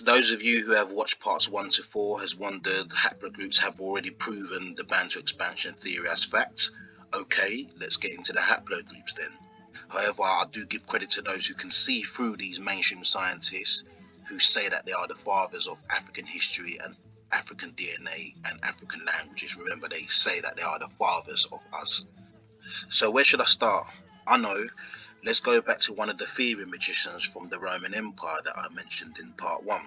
Those of you who have watched parts 1 to 4 has wondered haplogroups have already proven the Bantu expansion theory as fact. Okay, let's get into the haplogroups then. However, I do give credit to those who can see through these mainstream scientists who say that they are the fathers of African history and African DNA and African languages. Remember, they say that they are the fathers of us. So where should I start? I know. Let's go back to one of the theory magicians from the Roman Empire that I mentioned in part 1.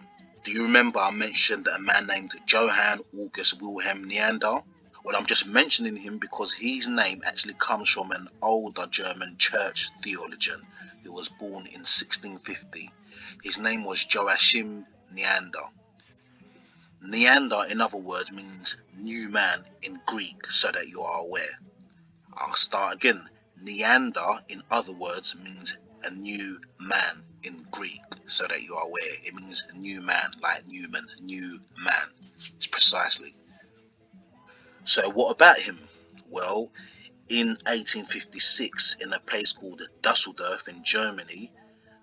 Do you remember I mentioned a man named Johann August Wilhelm Neanderthal? Well, I'm just mentioning him because his name actually comes from an older German church theologian who was born in 1650. His name was Joachim Neander. Neander, in other words, means new man in Greek, so that you are aware. I'll start again. Neander, in other words, means a new man in Greek, so that you are aware. It means a new man, like Newman, new man. It's precisely. So what about him? Well, in 1856, in a place called Dusseldorf in Germany,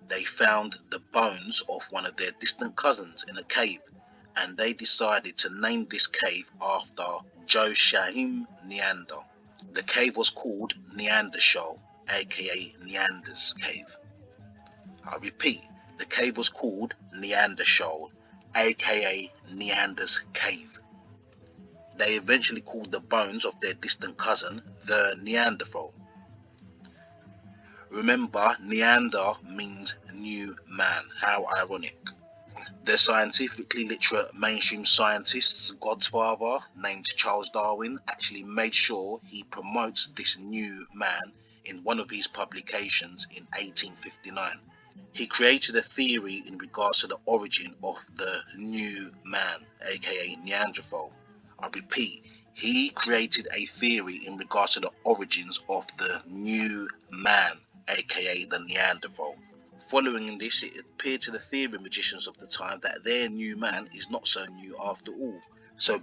they found the bones of one of their distant cousins in a cave, and they decided to name this cave after Joachim Neander. The cave was called Neanderthal, aka Neander's cave. I repeat, the cave was called Neanderthal, aka Neander's cave. They eventually called the bones of their distant cousin the Neanderthal. Remember, Neander means new man. How ironic. The scientifically literate mainstream scientist's godfather, named Charles Darwin, actually made sure he promotes this new man in one of his publications in 1859. He created a theory in regards to the origin of the new man, aka Neanderthal. I repeat, he created a theory in regards to the origins of the new man, aka the Neanderthal. Following this, it appeared to the theory magicians of the time that their new man is not so new after all. So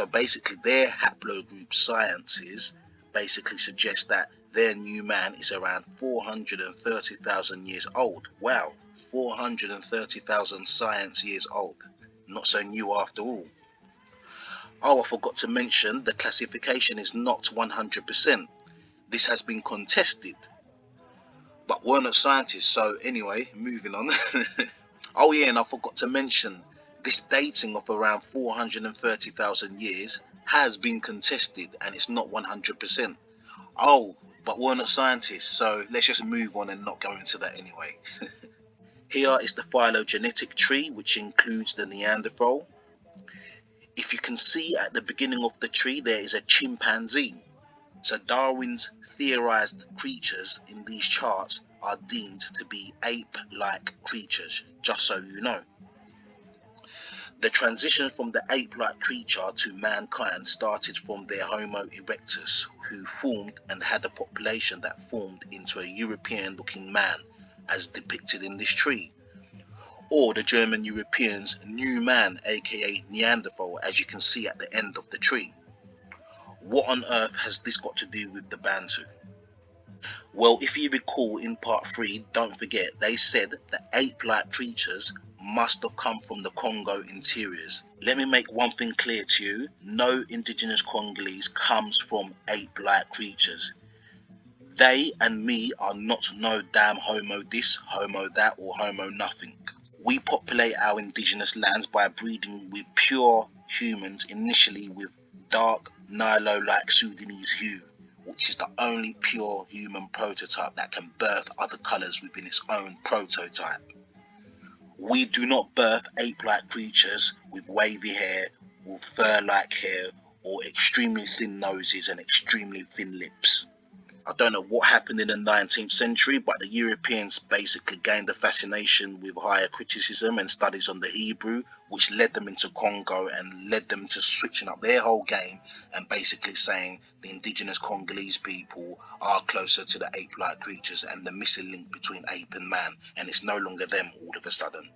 basically their haplogroup sciences basically suggest that their new man is around 430,000 years old. Wow, 430,000 science years old. Not so new after all. Oh, I forgot to mention the classification is not 100%. This has been contested. But we're not scientists, so anyway, moving on. Oh yeah, and I forgot to mention, this dating of around 430,000 years has been contested and it's not 100%. Oh, but we're not scientists, so let's just move on and not go into that anyway. Here is the phylogenetic tree, which includes the Neanderthal. If you can see at the beginning of the tree, there is a chimpanzee. So Darwin's theorized creatures in these charts are deemed to be ape-like creatures, just so you know. The transition from the ape-like creature to mankind started from their Homo erectus, who formed and had a population that formed into a European-looking man, as depicted in this tree. Or the German Europeans' new man, aka Neanderthal, as you can see at the end of the tree. What on earth has this got to do with the Bantu? Well, if you recall in part 3, don't forget, they said that ape-like creatures must have come from the Congo interiors. Let me make one thing clear to you, no indigenous Congolese comes from ape-like creatures. They and me are not no damn homo this, homo that, or homo nothing. We populate our indigenous lands by breeding with pure humans, initially with dark Nilo-like Sudanese hue, which is the only pure human prototype that can birth other colours within its own prototype. We do not birth ape-like creatures with wavy hair, with fur-like hair, or extremely thin noses and extremely thin lips. I don't know what happened in the 19th century, but the Europeans basically gained a fascination with higher criticism and studies on the Hebrew, which led them into Congo and led them to switching up their whole game and basically saying the indigenous Congolese people are closer to the ape-like creatures and the missing link between ape and man, and it's no longer them all of a sudden.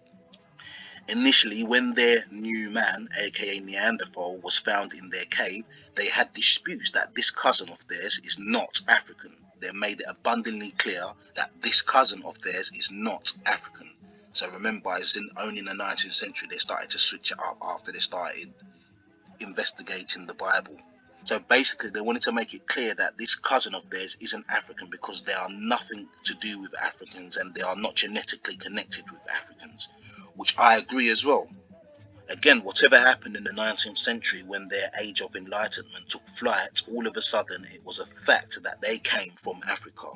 Initially, when their new man, aka Neanderthal, was found in their cave, they had disputes that this cousin of theirs is not African. They made it abundantly clear that this cousin of theirs is not African. So remember, it's only in the 19th century they started to switch it up after they started investigating the Bible. So basically they wanted to make it clear that this cousin of theirs isn't African because they are nothing to do with Africans and they are not genetically connected with Africans, which I agree as well. Again, whatever happened in the 19th century when their age of enlightenment took flight, all of a sudden it was a fact that they came from Africa.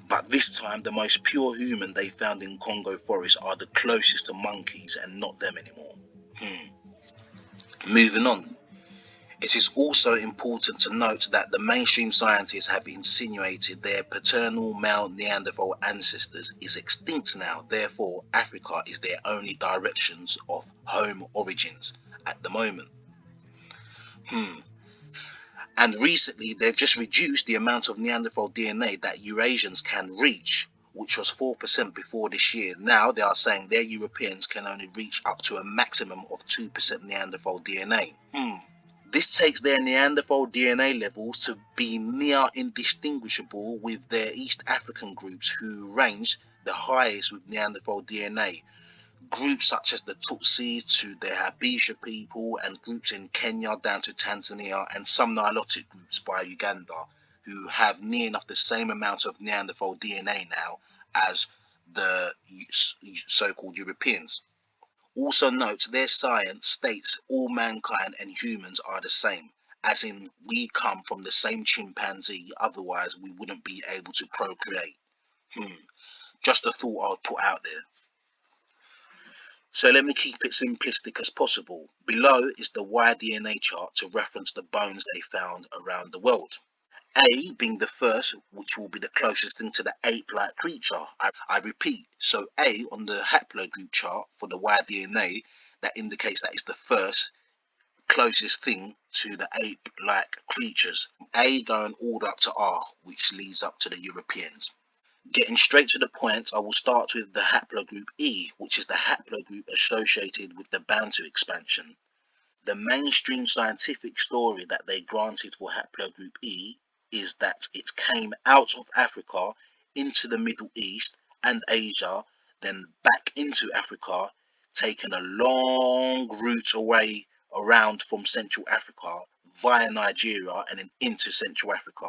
But this time the most pure human they found in Congo forest are the closest to monkeys and not them anymore. Moving on. It is also important to note that the mainstream scientists have insinuated their paternal male Neanderthal ancestors is extinct now, therefore Africa is their only directions of home origins at the moment. And recently they've just reduced the amount of Neanderthal DNA that Eurasians can reach, which was 4% before this year. Now they are saying their Europeans can only reach up to a maximum of 2% Neanderthal DNA. This takes their Neanderthal DNA levels to be near indistinguishable with their East African groups who range the highest with Neanderthal DNA. Groups such as the Tutsis to the Habesha people and groups in Kenya down to Tanzania and some Nilotic groups by Uganda who have near enough the same amount of Neanderthal DNA now as the so-called Europeans. Also note their science states all mankind and humans are the same, as in we come from the same chimpanzee, otherwise we wouldn't be able to procreate. Just a thought I would put out there. So let me keep it simplistic as possible. Below is the Y-DNA chart to reference the bones they found around the world. A being the first, which will be the closest thing to the ape-like creature. I repeat, so A on the haplogroup chart for the Y-DNA, that indicates that it's the first closest thing to the ape-like creatures. A going all the way up to R, which leads up to the Europeans. Getting straight to the point, I will start with the haplogroup E, which is the haplogroup associated with the Bantu expansion. The mainstream scientific story that they granted for haplogroup E is that it came out of Africa into the Middle East and Asia, then back into Africa, taking a long route away around from Central Africa via Nigeria and then into Central Africa.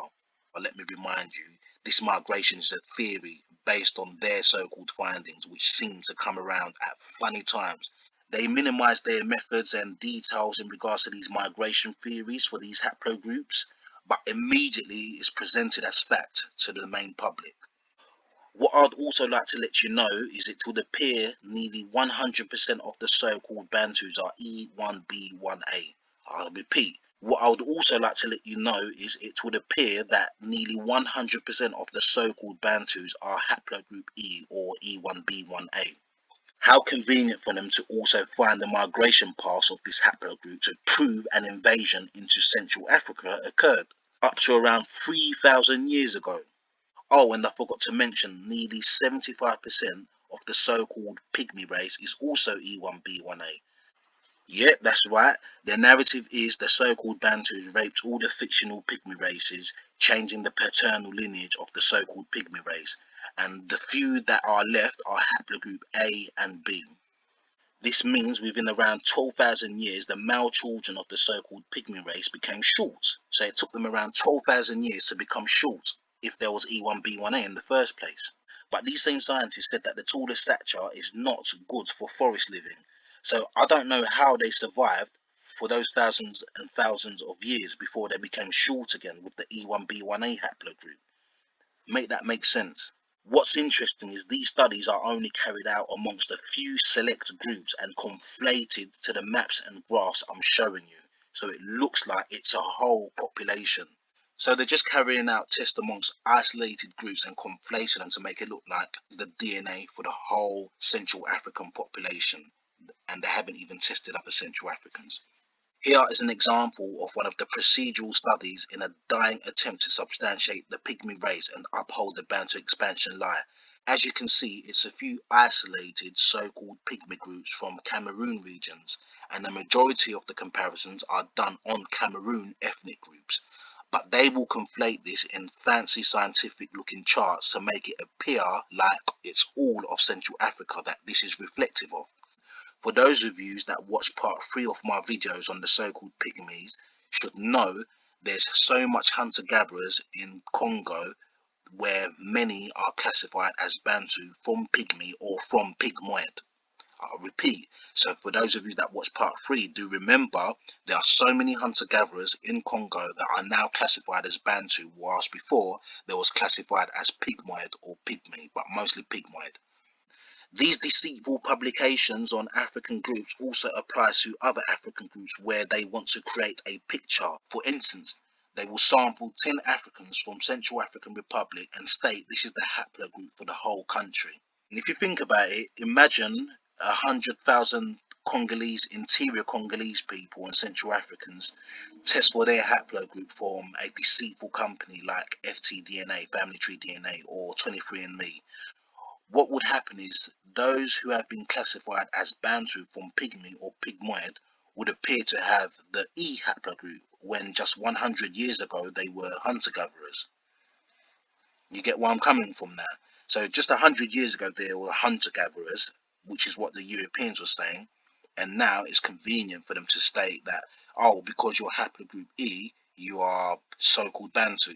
But let me remind you, this migration is a theory based on their so-called findings, which seem to come around at funny times. They minimize their methods and details in regards to these migration theories for these haplogroups, but immediately is presented as fact to the main public. What I'd also like to let you know is it would appear nearly 100% of the so-called Bantus are E1B1A. I'll repeat. What I would also like to let you know is it would appear that nearly 100% of the so-called Bantus are haplogroup E or E1B1A. How convenient for them to also find the migration paths of this haplogroup to prove an invasion into Central Africa occurred up to around 3,000 years ago. Oh, and I forgot to mention, nearly 75% of the so-called pygmy race is also E1B1A. Yep, that's right. The narrative is the so-called Bantus raped all the fictional pygmy races, changing the paternal lineage of the so-called pygmy race, and the few that are left are haplogroup A and B. This means within around 12,000 years, the male children of the so-called pygmy race became short. So it took them around 12,000 years to become short if there was E1B1A in the first place. But these same scientists said that the taller stature is not good for forest living. So I don't know how they survived for those thousands and thousands of years before they became short again with the E1B1A haplogroup. Make that make sense? What's interesting is these studies are only carried out amongst a few select groups and conflated to the maps and graphs I'm showing you. So it looks like it's a whole population. So they're just carrying out tests amongst isolated groups and conflating them to make it look like the DNA for the whole Central African population. And they haven't even tested other Central Africans. Here is an example of one of the procedural studies in a dying attempt to substantiate the pygmy race and uphold the Bantu expansion lie. As you can see, it's a few isolated so-called pygmy groups from Cameroon regions, and the majority of the comparisons are done on Cameroon ethnic groups. But they will conflate this in fancy scientific looking charts to make it appear like it's all of Central Africa that this is reflective of. For those of you that watched part 3 of my videos on the so-called pygmies should know there's so much hunter-gatherers in Congo where many are classified as Bantu from pygmy or from pygmoid. I'll repeat, so for those of you that watched part 3, do remember there are so many hunter-gatherers in Congo that are now classified as Bantu, whilst before they was classified as pygmoid or pygmy, but mostly pygmoid. These deceitful publications on African groups also apply to other African groups where they want to create a picture. For instance, they will sample 10 Africans from Central African Republic and state this is the haplogroup for the whole country. And if you think about it, imagine 100,000 Congolese, interior Congolese people and Central Africans test for their haplogroup from a deceitful company like FTDNA, Family Tree DNA, or 23andMe. What would happen is those who have been classified as Bantu from pygmy or pygmoid would appear to have the E haplogroup when just 100 years ago they were hunter-gatherers. You get where I'm coming from now? So just 100 years ago they were hunter-gatherers, which is what the Europeans were saying, and now it's convenient for them to state that, oh, because you're haplogroup E, you are so-called Bantu.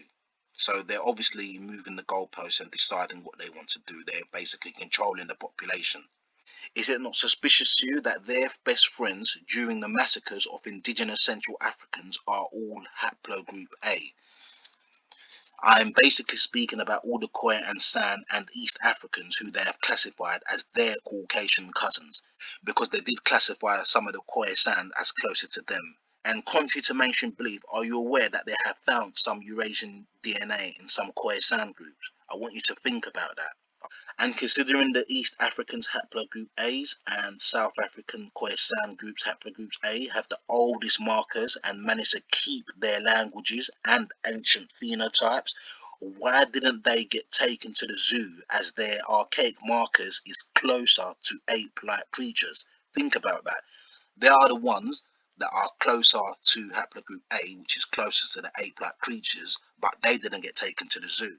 So they're obviously moving the goalposts and deciding what they want to do. They're basically controlling the population. Is it not suspicious to you that their best friends during the massacres of indigenous Central Africans are all haplogroup A? I'm basically speaking about all the Khoi and San and East Africans who they have classified as their Caucasian cousins, because they did classify some of the Khoi San as closer to them. And contrary to mainstream belief, are you aware that they have found some Eurasian DNA in some Khoi San groups? I want you to think about that. And considering the East Africans haplogroup A's and South African Khoisan groups haplogroups A have the oldest markers and managed to keep their languages and ancient phenotypes, why didn't they get taken to the zoo as their archaic markers is closer to ape-like creatures? Think about that. They are the ones that are closer to haplogroup A, which is closer to the ape-like creatures, but they didn't get taken to the zoo.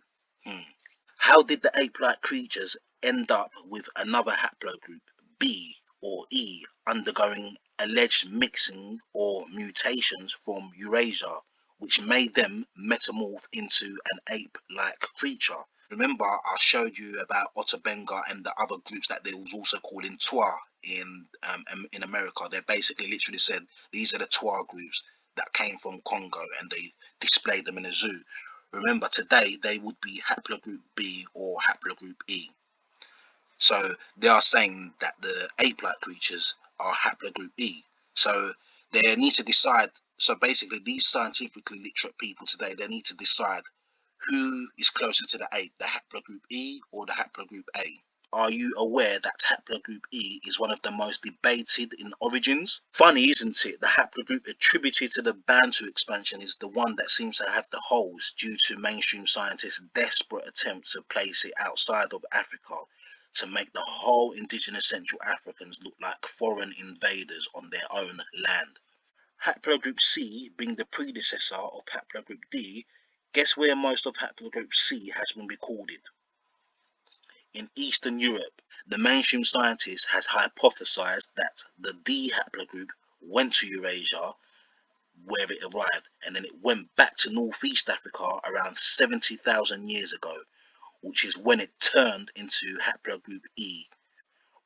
How did the ape-like creatures end up with another haplogroup, B or E, undergoing alleged mixing or mutations from Eurasia, which made them metamorph into an ape-like creature? Remember, I showed you about Otobenga and the other groups that they was also calling Twa in America. They basically literally said these are the Twa groups that came from Congo, and they displayed them in a zoo. Remember, today they would be haplogroup B or haplogroup E. So they are saying that the ape-like creatures are haplogroup E. So they need to decide. So basically, these scientifically literate people today, they need to decide who is closer to the ape, the haplogroup E or the haplogroup A. Are you aware that haplogroup E is one of the most debated in origins? Funny, isn't it? The haplogroup attributed to the Bantu expansion is the one that seems to have the holes due to mainstream scientists' desperate attempts to place it outside of Africa to make the whole indigenous Central Africans look like foreign invaders on their own land. Haplogroup C being the predecessor of haplogroup D, guess where most of haplogroup C has been recorded? In Eastern Europe. The mainstream scientist has hypothesized that the D haplogroup went to Eurasia where it arrived, and then it went back to Northeast Africa around 70,000 years ago, which is when it turned into haplogroup E.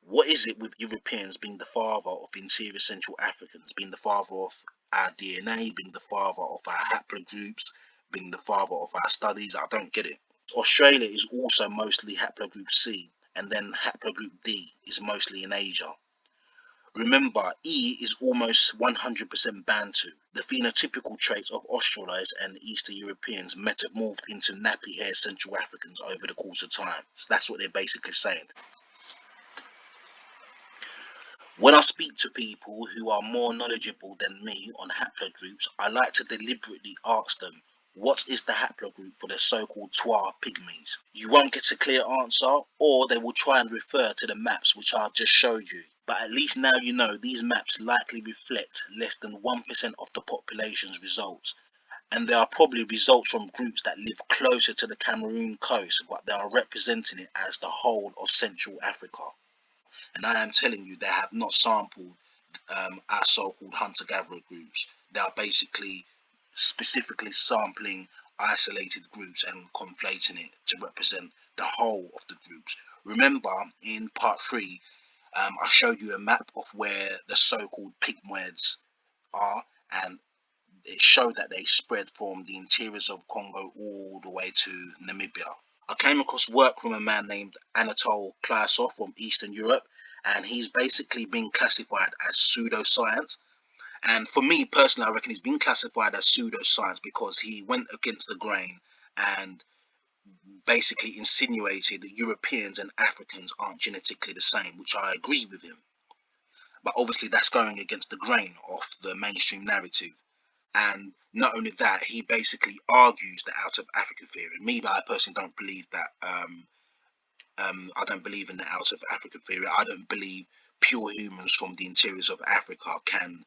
What is it with Europeans being the father of interior Central Africans, being the father of our DNA, being the father of our haplogroups, being the father of our studies? I don't get it. Australia is also mostly haplogroup C, and then haplogroup D is mostly in Asia. Remember, E is almost 100% Bantu. The phenotypical traits of Australese and Eastern Europeans metamorphed into nappy-haired Central Africans over the course of time. So that's what they're basically saying. When I speak to people who are more knowledgeable than me on haplogroups, I like to deliberately ask them, what is the haplogroup for the so-called Twa pygmies? You won't get a clear answer, or they will try and refer to the maps which I've just showed you. But at least now you know these maps likely reflect less than 1% of the population's results. And they are probably results from groups that live closer to the Cameroon coast, but they are representing it as the whole of Central Africa. And I am telling you, they have not sampled our so-called hunter-gatherer groups. They are basically specifically sampling isolated groups and conflating it to represent the whole of the groups. Remember, in part 3, I showed you a map of where the so-called pygmoids are, and it showed that they spread from the interiors of Congo all the way to Namibia. I came across work from a man named Anatole Klasov from Eastern Europe, and he's basically been classified as pseudoscience. And for me personally, I reckon he's been classified as pseudoscience because he went against the grain and basically insinuated that Europeans and Africans aren't genetically the same, which I agree with him. But obviously that's going against the grain of the mainstream narrative. And not only that, he basically argues the out of Africa theory. Me, but I personally don't believe that. I don't believe in the out of Africa theory. I don't believe pure humans from the interiors of Africa can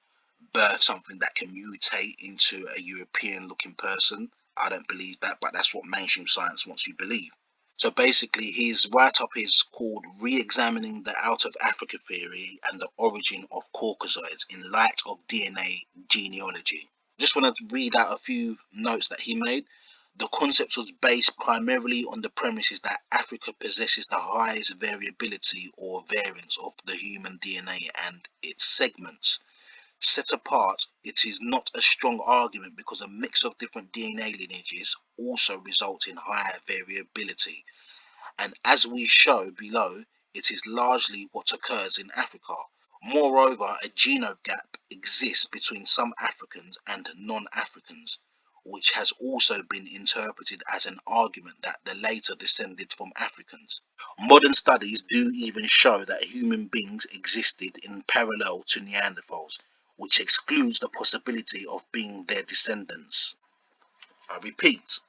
birth something that can mutate into a European looking person. I don't believe that, but that's what mainstream science wants you to believe. So basically his write-up is called Re-examining the Out of Africa Theory and the Origin of Caucasoids in Light of DNA Genealogy. Just want to read out a few notes that he made. The concept was based primarily on the premises that Africa possesses the highest variability or variance of the human DNA and its segments. Set apart, it is not a strong argument because a mix of different DNA lineages also results in higher variability. And as we show below, it is largely what occurs in Africa. Moreover, a genome gap exists between some Africans and non-Africans, which has also been interpreted as an argument that the later descended from Africans. Modern studies do even show that human beings existed in parallel to Neanderthals, which excludes the possibility of being their descendants. I repeat,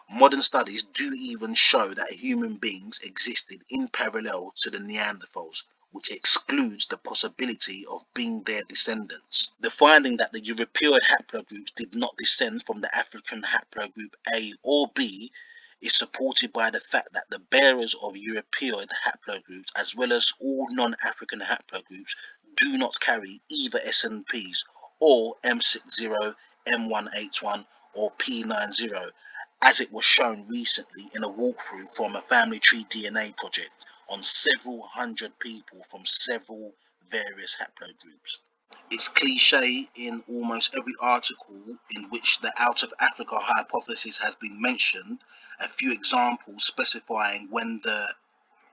modern studies do even show that human beings existed in parallel to the Neanderthals, which excludes the possibility of being their descendants. The finding that the European haplogroups did not descend from the African haplogroup A or B is supported by the fact that the bearers of European haplogroups, as well as all non-African haplogroups, do not carry either SNPs or M60, M181 or P90, as it was shown recently in a walkthrough from a family tree DNA project on several hundred people from several various haplogroups. It's cliche in almost every article in which the out of Africa hypothesis has been mentioned, a few examples specifying when the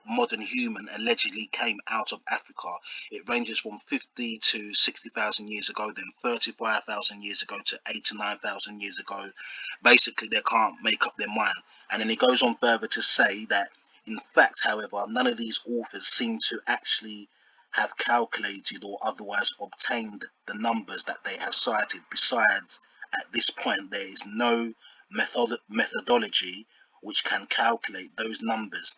modern human allegedly came out of Africa. It ranges from 50 to 60,000 years ago, then 35,000 years ago to 89,000 years ago. Basically, they can't make up their mind. And then it goes on further to say that In fact, however, none of these authors seem to actually have calculated or otherwise obtained the numbers that they have cited. Besides, at this point, there is no methodology which can calculate those numbers.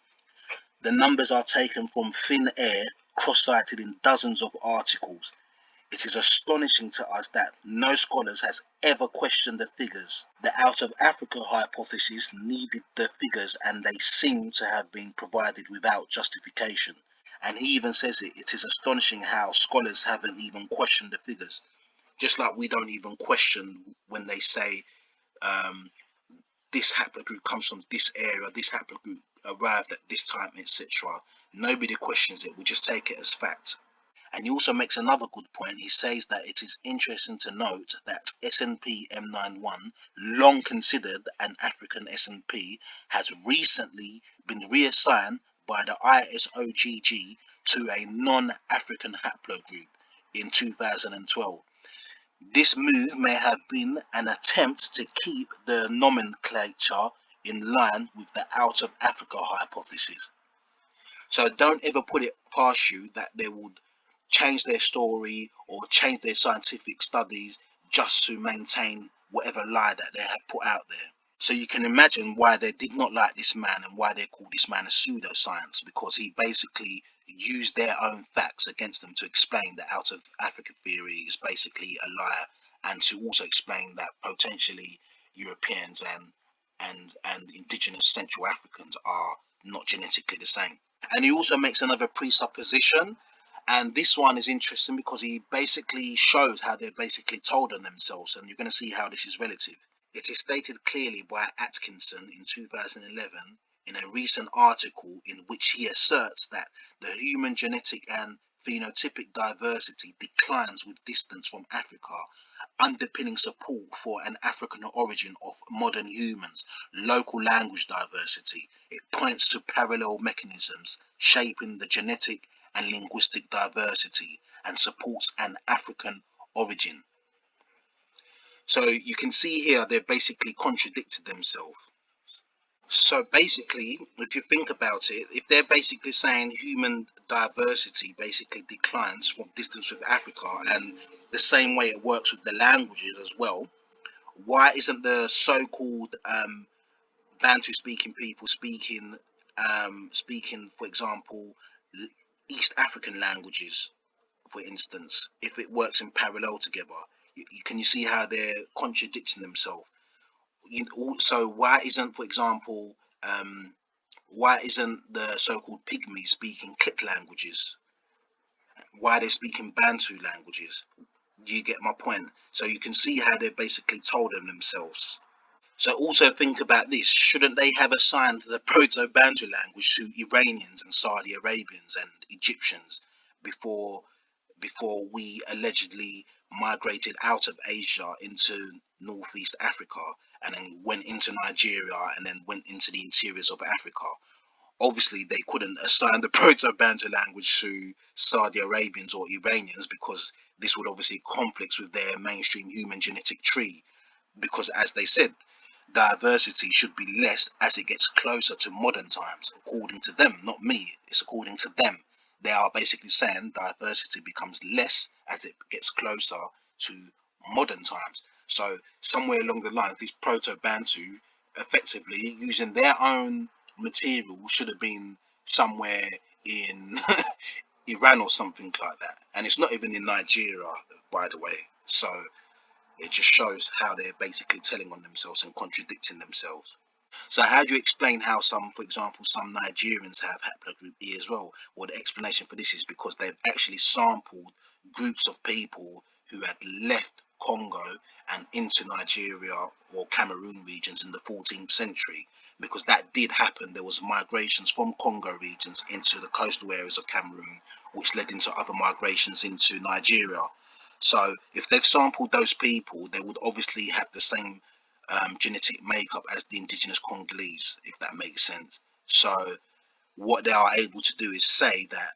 The numbers are taken from thin air, cross-cited in dozens of articles. It is astonishing to us that no scholars has ever questioned the figures. The out of Africa hypothesis needed the figures, and they seem to have been provided without justification. And he even says it is astonishing how scholars haven't even questioned the figures. Just like we don't even question when they say this haplogroup comes from this area, this haplogroup arrived at this time, etc. Nobody questions it, we just take it as fact. And he also makes another good point. He says that it is interesting to note that SNP M91, long considered an African SNP, has recently been reassigned by the ISOGG to a non-African haplogroup in 2012. This move may have been an attempt to keep the nomenclature in line with the out of Africa hypothesis. So don't ever put it past you that they would change their story or change their scientific studies just to maintain whatever lie that they have put out there. So you can imagine why they did not like this man and why they called this man a pseudoscience, because he basically used their own facts against them to explain that out of Africa theory is basically a lie, and to also explain that potentially Europeans and indigenous Central Africans are not genetically the same. And he also makes another presupposition, and this one is interesting because he basically shows how they're basically told on themselves, and you're going to see how this is relative. It is stated clearly by Atkinson in 2011 in a recent article in which he asserts that the human genetic and phenotypic diversity declines with distance from Africa, underpinning support for an African origin of modern humans. Local language diversity. It points to parallel mechanisms shaping the genetic and linguistic diversity and supports an African origin. So you can see here they're basically contradicted themselves. So basically, if you think about it, if they're basically saying human diversity basically declines from distance with Africa, and the same way it works with the languages as well, why isn't the so-called Bantu speaking people speaking, for example, East African languages, for instance, if it works in parallel together? Can you see how they're contradicting themselves? So why isn't, for example, why isn't the so-called pygmies speaking click languages? Why are they speaking Bantu languages? Do you get my point? So you can see how they're basically told them themselves. So also think about this. Shouldn't they have assigned the Proto-Bantu language to Iranians and Saudi Arabians and Egyptians before we allegedly migrated out of Asia into Northeast Africa and then went into Nigeria and then went into the interiors of Africa? Obviously, they couldn't assign the Proto-Bantu language to Saudi Arabians or Iranians because this would obviously conflict with their mainstream human genetic tree. Because as they said, diversity should be less as it gets closer to modern times, according to them, not me. It's according to them. They are basically saying diversity becomes less as it gets closer to modern times. So somewhere along the line, these Proto-Bantu effectively using their own material should have been somewhere in Iran or something like that. And it's not even in Nigeria, by the way. So it just shows how they're basically telling on themselves and contradicting themselves. So how do you explain how some, for example, some Nigerians have haplogroup E as well? Well, the explanation for this is because they've actually sampled groups of people who had left Congo and into Nigeria or Cameroon regions in the 14th century, because that did happen. There was migrations from Congo regions into the coastal areas of Cameroon, which led into other migrations into Nigeria. So if they've sampled those people, they would obviously have the same genetic makeup as the indigenous Congolese, if that makes sense. So what they are able to do is say that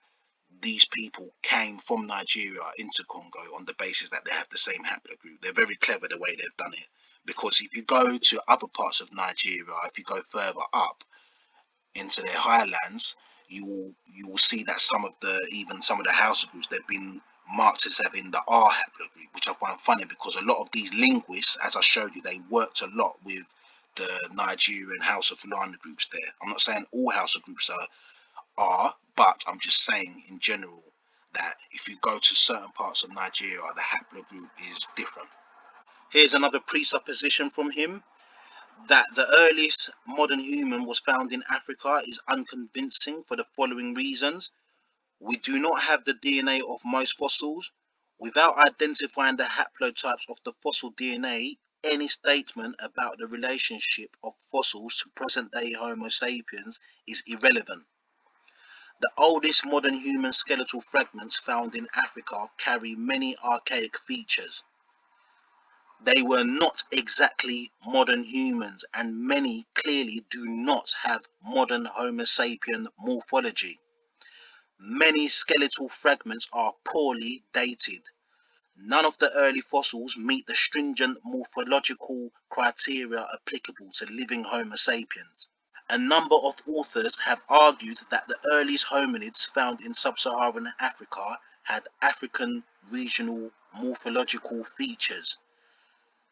these people came from Nigeria into Congo on the basis that they have the same haplogroup. They're very clever the way they've done it, because if you go to other parts of Nigeria, if you go further up, into their highlands, you will see that even some of the house groups, they've been marked as having the R haplogroup, which I find funny because a lot of these linguists, as I showed you, they worked a lot with the Nigerian Hausa Fulani groups there. I'm not saying all Hausa groups are, but I'm just saying in general that if you go to certain parts of Nigeria, the haplogroup is different. Here's another presupposition from him: that the earliest modern human was found in Africa is unconvincing for the following reasons. We do not have the DNA of most fossils. Without identifying the haplotypes of the fossil DNA, any statement about the relationship of fossils to present-day Homo sapiens is irrelevant. The oldest modern human skeletal fragments found in Africa carry many archaic features. They were not exactly modern humans, and many clearly do not have modern Homo sapien morphology. Many skeletal fragments are poorly dated. None of the early fossils meet the stringent morphological criteria applicable to living Homo sapiens. A number of authors have argued that the earliest hominids found in sub-Saharan Africa had African regional morphological features.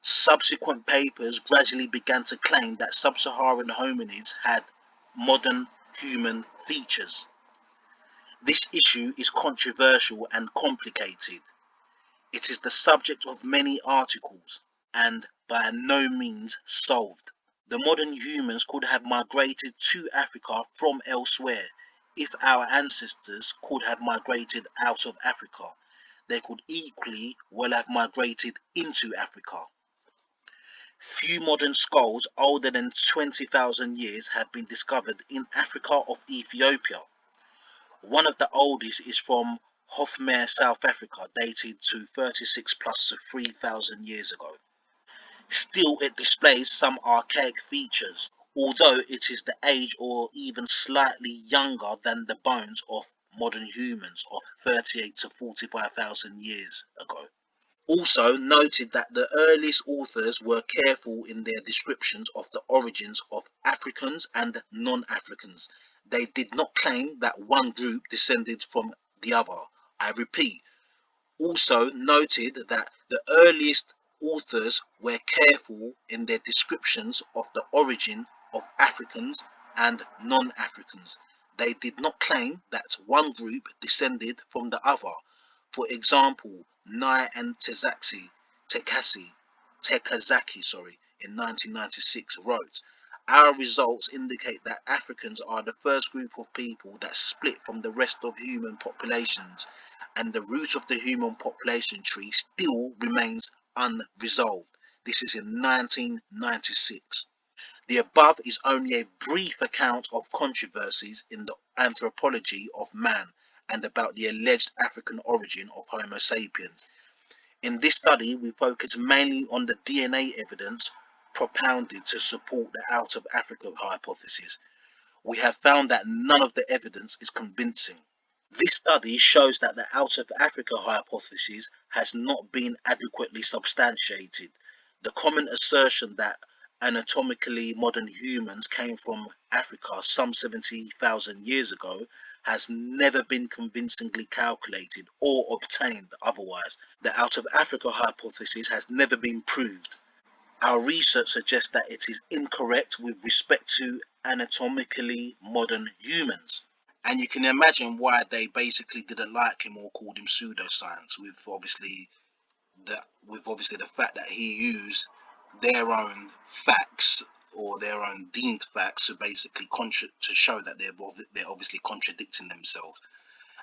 Subsequent papers gradually began to claim that sub-Saharan hominids had modern human features. This issue is controversial and complicated. It is the subject of many articles and by no means solved. The modern humans could have migrated to Africa from elsewhere. If our ancestors could have migrated out of Africa, they could equally well have migrated into Africa. Few modern skulls older than 20,000 years have been discovered in Africa of Ethiopia. One of the oldest is from Hofmeyr, South Africa, dated to 36 plus 3,000 years ago. Still, it displays some archaic features, although it is the age or even slightly younger than the bones of modern humans of 38 to 45,000 years ago. Also noted that the earliest authors were careful in their descriptions of the origins of Africans and non-Africans. They did not claim that one group descended from the other. I repeat, also noted that the earliest authors were careful in their descriptions of the origin of Africans and non-Africans. They did not claim that one group descended from the other. For example, Nye and Tekazaki in 1996 wrote, "Our results indicate that Africans are the first group of people that split from the rest of human populations, and the root of the human population tree still remains unresolved." This is in 1996. The above is only a brief account of controversies in the anthropology of man and about the alleged African origin of Homo sapiens. In this study, we focus mainly on the DNA evidence propounded to support the out of Africa hypothesis. We have found that none of the evidence is convincing. This study shows that the out of Africa hypothesis has not been adequately substantiated. The common assertion that anatomically modern humans came from Africa some 70,000 years ago has never been convincingly calculated or obtained otherwise. The out of Africa hypothesis has never been proved. Our research suggests that it is incorrect with respect to anatomically modern humans. And you can imagine why they basically didn't like him or called him pseudoscience, with obviously the fact that he used their own facts or their own deemed facts to basically to show that they're obviously contradicting themselves.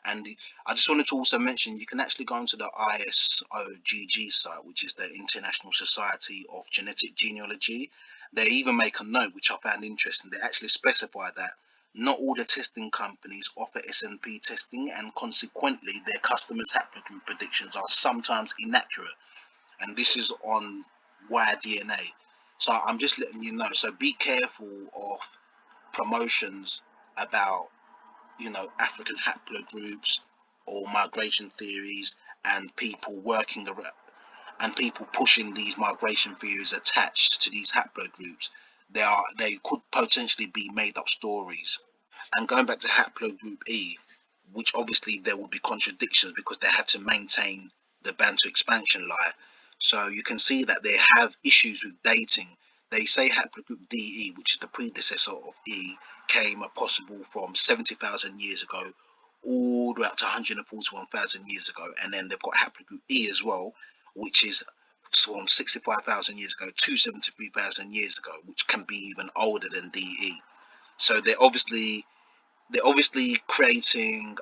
And I just wanted to also mention, you can actually go onto the ISOGG site, which is the International Society of Genetic Genealogy. They even make a note, which I found interesting. They actually specify that not all the testing companies offer SNP testing, and consequently their customers' haplogroup predictions are sometimes inaccurate. And this is on wire DNA. So I'm just letting you know. So be careful of promotions about, African haplogroups or migration theories, and people pushing these migration theories attached to these haplogroups. they could potentially be made up stories. And going back to haplogroup E, which obviously there would be contradictions because they had to maintain the Bantu expansion lie. So you can see that they have issues with dating. They say haplogroup DE, which is the predecessor of E, came possible from 70,000 years ago all the way up to 141,000 years ago. And then they've got haplogroup E as well, which is from 65,000 years ago to 73,000 years ago, which can be even older than DE. So they're obviously creating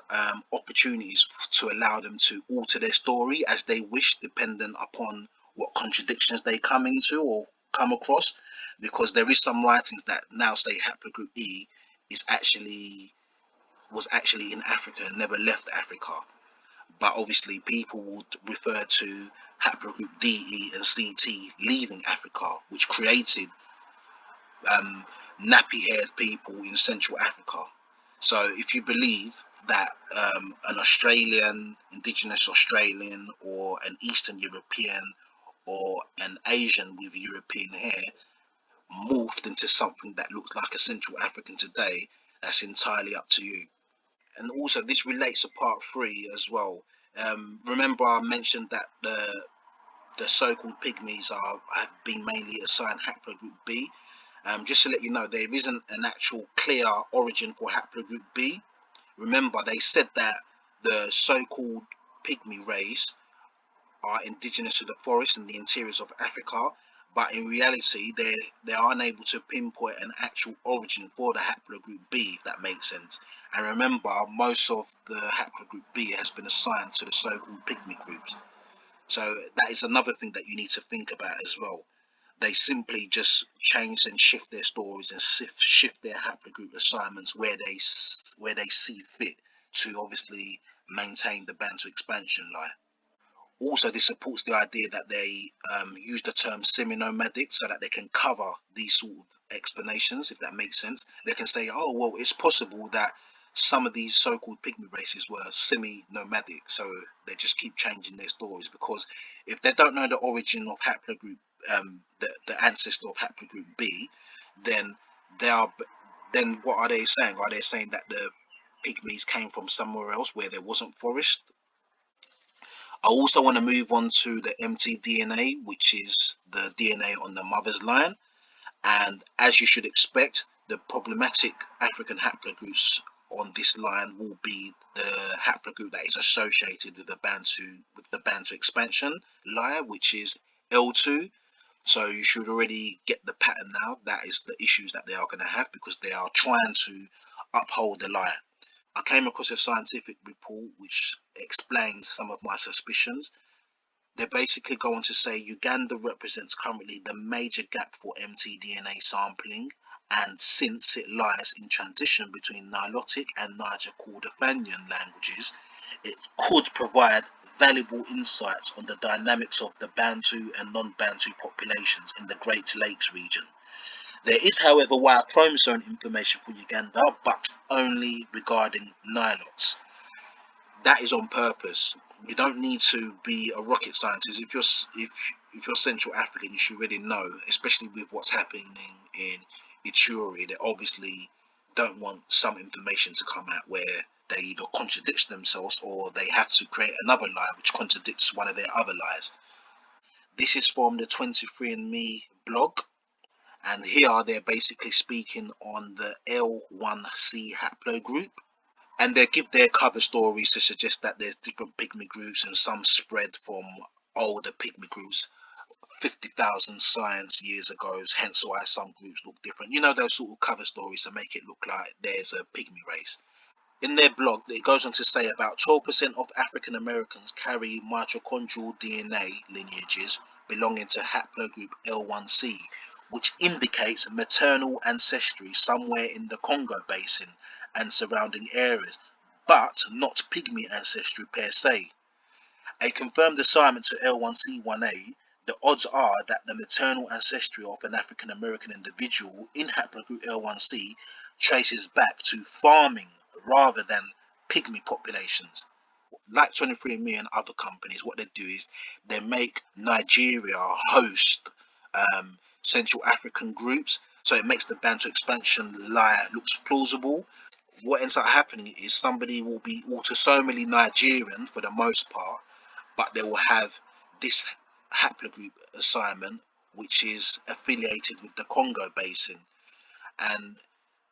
opportunities to allow them to alter their story as they wish, dependent upon what contradictions they come into or come across. Because there is some writings that now say haplogroup E was actually in Africa and never left Africa. But obviously, people would refer to haplogroup DE and CT leaving Africa, which created um, nappy-haired people in Central Africa. So if you believe that an Australian, indigenous Australian, or an Eastern European, or an Asian with European hair morphed into something that looks like a Central African today, that's entirely up to you. And also, this relates to part three as well. Remember, I mentioned that the so-called pygmies have been mainly assigned haplogroup B. Just to let you know, there isn't an actual clear origin for haplogroup B. Remember, they said that the so-called pygmy race are indigenous to the forests in the interiors of Africa, but in reality, they are unable to pinpoint an actual origin for the haplogroup B, if that makes sense. And remember, most of the haplogroup B has been assigned to the so-called pygmy groups. So that is another thing that you need to think about as well. They simply just change and shift their stories and shift their haplogroup assignments where they see fit to obviously maintain the Bantu expansion line. Also, this supports the idea that they use the term semi-nomadic so that they can cover these sort of explanations, if that makes sense. They can say, oh, well, it's possible that some of these so-called pygmy races were semi-nomadic, so they just keep changing their stories, because if they don't know the origin of haplogroup, the ancestor of haplogroup B, then they are, then what are they saying? Are they saying that the pygmies came from somewhere else where there wasn't forest? I also want to move on to the mtDNA, which is the DNA on the mother's line. And as you should expect, the problematic African haplogroups on this line will be the haplogroup that is associated with the Bantu expansion line, which is L2. So you should already get the pattern now. That is the issues that they are going to have because they are trying to uphold the line. I came across a scientific report which explains some of my suspicions. They basically go on to say Uganda represents currently the major gap for mtDNA sampling, and since it lies in transition between Nilotic and Niger-Kordofanian languages, it could provide valuable insights on the dynamics of the Bantu and non-Bantu populations in the Great Lakes region. There is, however, Y chromosome information for Uganda, but only regarding Nilots. That is on purpose. You don't need to be a rocket scientist. If you're Central African, you should really know, especially with what's happening in Ituri. They obviously don't want some information to come out where they either contradict themselves or they have to create another lie which contradicts one of their other lies. This is from the 23andMe blog, and here they're basically speaking on the L1C haplogroup. And they give their cover stories to suggest that there's different pygmy groups and some spread from older pygmy groups 50,000 science years ago, hence why some groups look different. You know, those sort of cover stories to make it look like there's a pygmy race. In their blog, it goes on to say about 12% of African Americans carry mitochondrial DNA lineages belonging to haplogroup L1C, which indicates maternal ancestry somewhere in the Congo basin and surrounding areas, but not pygmy ancestry per se. A confirmed assignment to L1C1A, the odds are that the maternal ancestry of an African American individual in haplogroup L1C traces back to farming rather than pygmy populations. Like 23andMe and other companies, what they do is they make Nigeria host Central African groups. So it makes the Bantu expansion lie looks plausible. What ends up happening is somebody will be autosomally Nigerian for the most part, but they will have this haplogroup assignment which is affiliated with the Congo basin. And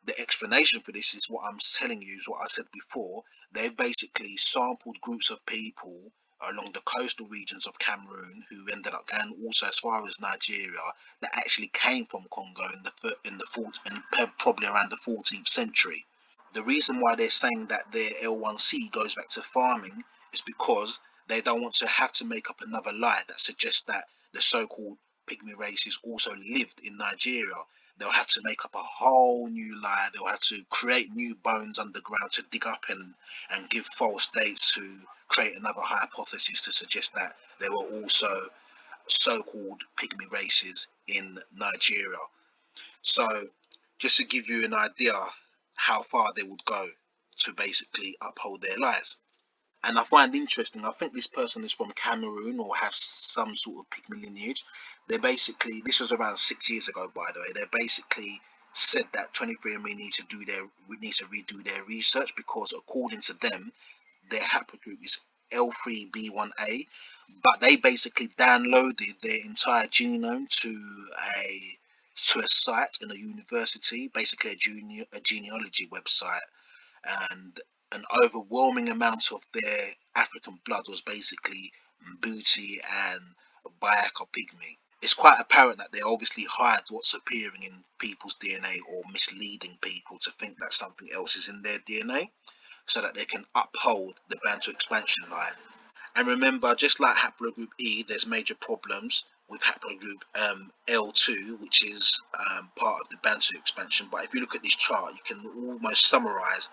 the explanation for this is what I'm telling you, is what I said before. They've basically sampled groups of people along the coastal regions of Cameroon who ended up going also as far as Nigeria, that actually came from Congo probably around the 14th century. The reason why they're saying that their L1C goes back to farming is because they don't want to have to make up another lie that suggests that the so-called pygmy races also lived in Nigeria. They'll have to make up a whole new lie. They'll have to create new bones underground to dig up and give false dates to create another hypothesis to suggest that there were also so-called pygmy races in Nigeria. So just to give you an idea how far they would go to basically uphold their lies. And I find interesting, I think this person is from Cameroon or has some sort of pygmy lineage. They basically, this was around 6 years ago by the way, they basically said that 23andMe needs to redo their research, because according to them, their haplogroup is L3B1A, but they basically downloaded their entire genome to a site in a university, basically a genealogy website, and an overwhelming amount of their African blood was basically Mbuti and Bayaka pygmy. It's quite apparent that they obviously hide what's appearing in people's DNA or misleading people to think that something else is in their DNA so that they can uphold the Bantu expansion line. And remember, just like haplogroup E, there's major problems with haplogroup L2, which is part of the Bantu expansion. But if you look at this chart, you can almost summarize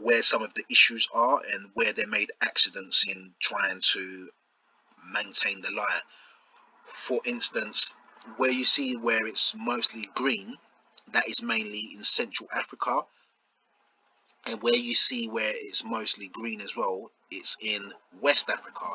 where some of the issues are and where they made accidents in trying to maintain the line. For instance, where you see where it's mostly green, that is mainly in Central Africa, and where you see where it's mostly green as well, it's in West Africa.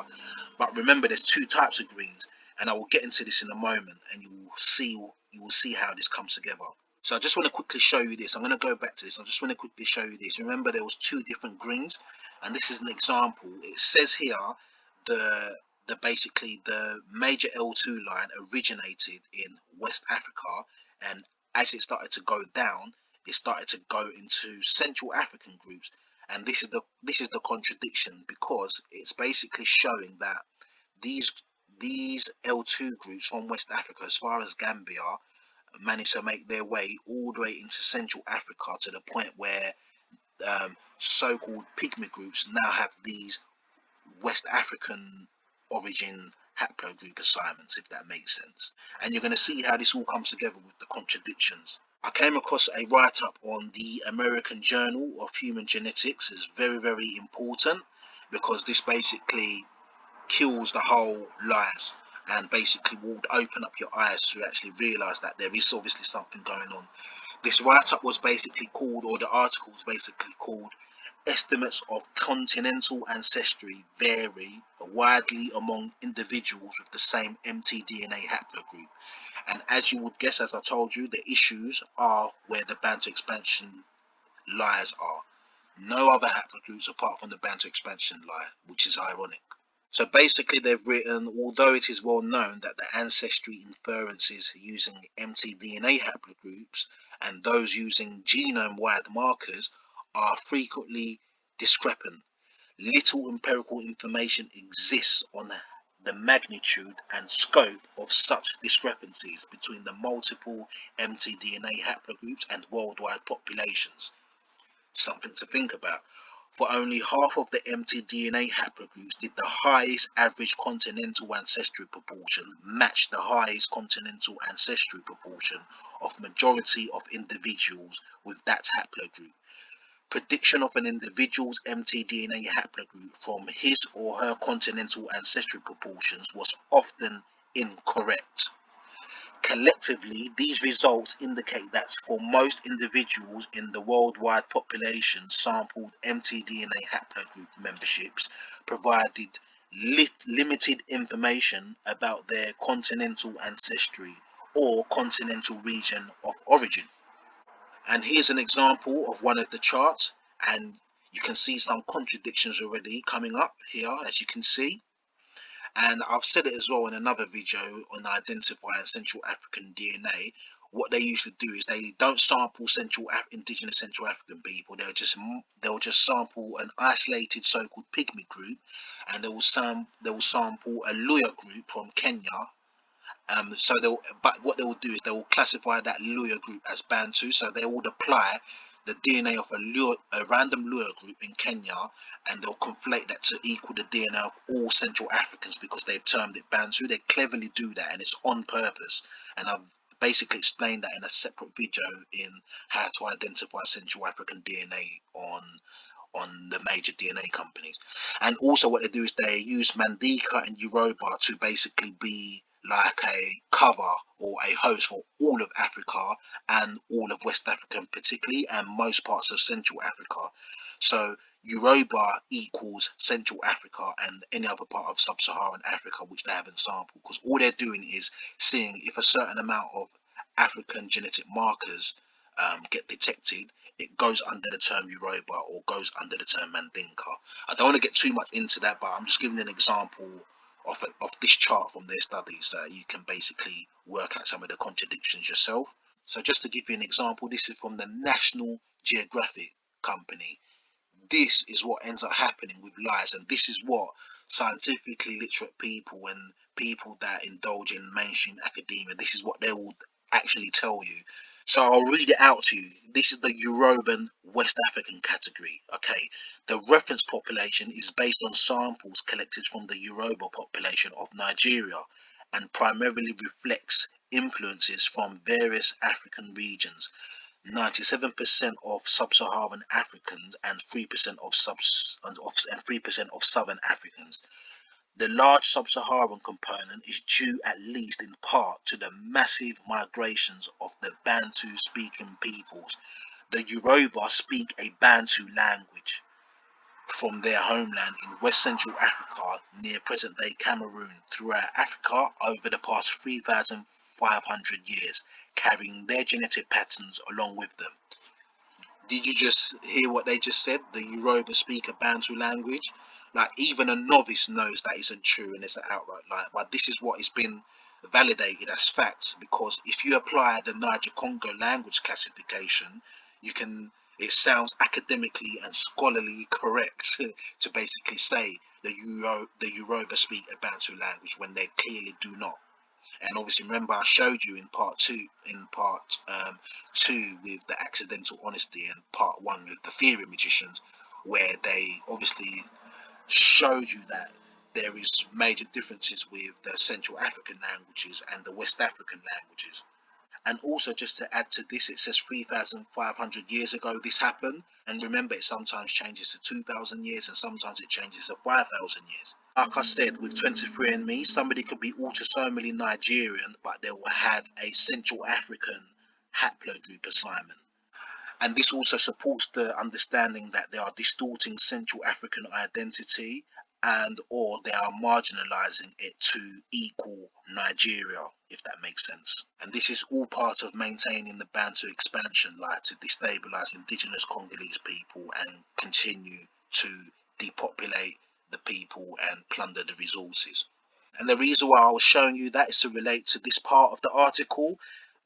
But remember, there's two types of greens, and I will get into this in a moment, and you will see how this comes together. So I just want to quickly show you this. I'm going to go back to this. I just want to quickly show you this. Remember, there was two different greens, and this is an example. It says here the basically the major L2 line originated in West Africa, and as it started to go down, it started to go into Central African groups. And this is the contradiction, because it's basically showing that these L2 groups from West Africa, as far as Gambia, managed to make their way all the way into Central Africa, to the point where so-called pygmy groups now have these West African origin haplogroup assignments, if that makes sense. And you're going to see how this all comes together with the contradictions. I came across a write-up on the American Journal of Human Genetics. It's very, very important, because this basically kills the whole lies, and basically will open up your eyes to actually realize that there is obviously something going on. This write-up was basically called, or the article was basically called, Estimates of Continental Ancestry Vary Widely Among Individuals with the Same mtDNA Haplogroup. And as you would guess, as I told you, the issues are where the Bantu expansion lies are. No other haplogroups apart from the Bantu expansion lie, which is ironic. So basically they've written, although it is well known that the ancestry inferences using mtDNA haplogroups and those using genome-wide markers are frequently discrepant, little empirical information exists on the magnitude and scope of such discrepancies between the multiple mtDNA haplogroups and worldwide populations. Something to think about. For only half of the mtDNA haplogroups did the highest average continental ancestry proportion match the highest continental ancestry proportion of majority of individuals with that haplogroup. Prediction of an individual's mtDNA haplogroup from his or her continental ancestry proportions was often incorrect. Collectively, these results indicate that for most individuals in the worldwide population, sampled mtDNA haplogroup memberships provided limited information about their continental ancestry, or continental region of origin. And here's an example of one of the charts, and you can see some contradictions already coming up here, as you can see. And I've said it as well in another video on identifying Central African DNA. What they usually do is they don't sample indigenous Central African people. They'll just sample an isolated so-called pygmy group, and they will sample a Luya group from Kenya. But what they will do is they will classify that Luya group as Bantu. So they would apply the DNA of a random Luya group in Kenya, and they'll conflate that to equal the DNA of all Central Africans because they've termed it Bantu. They cleverly do that, and it's on purpose. And I've basically explained that in a separate video in how to identify Central African DNA on the major DNA companies. And also what they do is they use Mandinka and Yoruba to basically be like a cover or a host for all of Africa and all of West Africa particularly, and most parts of Central Africa. So Yoruba equals Central Africa and any other part of Sub-Saharan Africa which they haven't sampled, because all they're doing is seeing if a certain amount of African genetic markers get detected, it goes under the term Yoruba or goes under the term Mandinka. I don't want to get too much into that, but I'm just giving an example of this chart from their studies so you can basically work out some of the contradictions yourself. So just to give you an example, this is from the National Geographic Company. This is what ends up happening with lies, and this is what scientifically literate people and people that indulge in mainstream academia, this is what they will actually tell you. So I'll read it out to you. This is the Yoruban West African category. Okay, the reference population is based on samples collected from the Yoruba population of Nigeria and primarily reflects influences from various African regions. 97% of sub-Saharan Africans and 3% of 3% of Southern Africans. The large sub-Saharan component is due at least in part to the massive migrations of the Bantu-speaking peoples. The Yoruba speak a Bantu language from their homeland in West Central Africa near present-day Cameroon throughout Africa over the past 3,500 years, carrying their genetic patterns along with them. Did you just hear what they just said? The Yoruba speak a Bantu language. Like, even a novice knows that isn't true and it's an outright lie. But this is what has been validated as facts, because if you apply the Niger Congo language classification, it sounds academically and scholarly correct to basically say the Yoruba speak a Bantu language when they clearly do not. And obviously, remember I showed you in part two with the accidental honesty and part one with the theory magicians, where they obviously showed you that there is major differences with the Central African languages and the West African languages. And also, just to add to this, it says 3,500 years ago this happened, and remember it sometimes changes to 2,000 years and sometimes it changes to 5,000 years. Like I said, with 23andMe, somebody could be autosomally Nigerian, but they will have a Central African haplogroup assignment. And this also supports the understanding that they are distorting Central African identity and or they are marginalizing it to equal Nigeria, if that makes sense. And this is all part of maintaining the Bantu expansion, like to destabilize indigenous Congolese people and continue to depopulate the people and plunder the resources. And the reason why I was showing you that is to relate to this part of the article.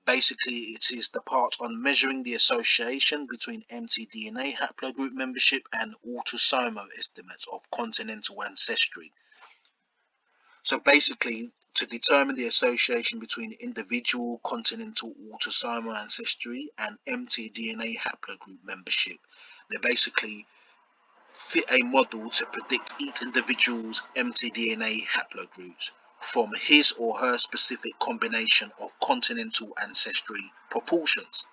Basically, it is the part on measuring the association between mtDNA haplogroup membership and autosomal estimates of continental ancestry. So basically, to determine the association between individual continental autosomal ancestry and mtDNA haplogroup membership, they basically fit a model to predict each individual's mtDNA haplogroups from his or her specific combination of continental ancestry proportions.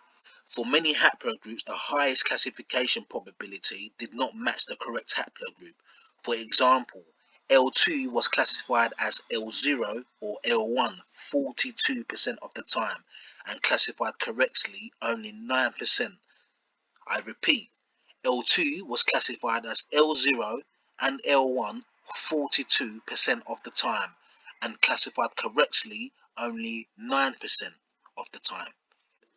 For many haplogroups, the highest classification probability did not match the correct haplogroup. For example, L2 was classified as L0 or L1 42% of the time and classified correctly only 9%. I repeat, L2 was classified as L0 and L1 42% of the time and classified correctly only 9%. of the time.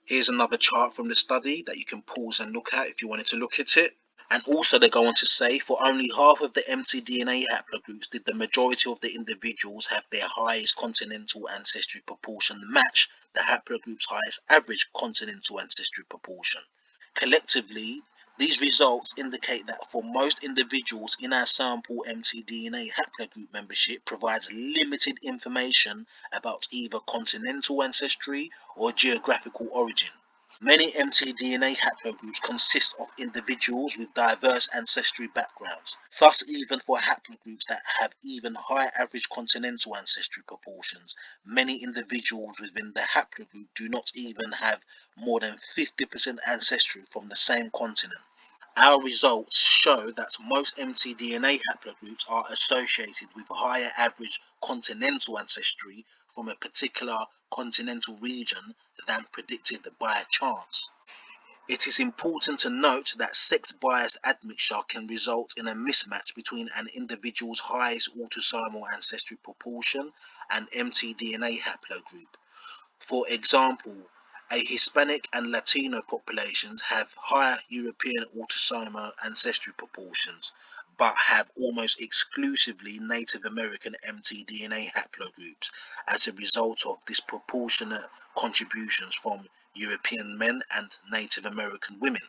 Here's another chart from the study that you can pause and look at if you wanted to look at it. And also they go on to say for only half of the mtDNA haplogroups did the majority of the individuals have their highest continental ancestry proportion match the haplogroups' highest average continental ancestry proportion. Collectively, these results indicate that for most individuals in our sample, mtDNA haplogroup membership provides limited information about either continental ancestry or geographical origin. Many mtDNA haplogroups consist of individuals with diverse ancestry backgrounds. Thus, even for haplogroups that have even higher average continental ancestry proportions, many individuals within the haplogroup do not even have more than 50% ancestry from the same continent. Our results show that most mtDNA haplogroups are associated with higher average continental ancestry from a particular continental region than predicted by chance. It is important to note that sex-biased admixture can result in a mismatch between an individual's highest autosomal ancestry proportion and mtDNA haplogroup. For example, a Hispanic and Latino populations have higher European autosomal ancestry proportions, but have almost exclusively Native American mtDNA haplogroups as a result of disproportionate contributions from European men and Native American women.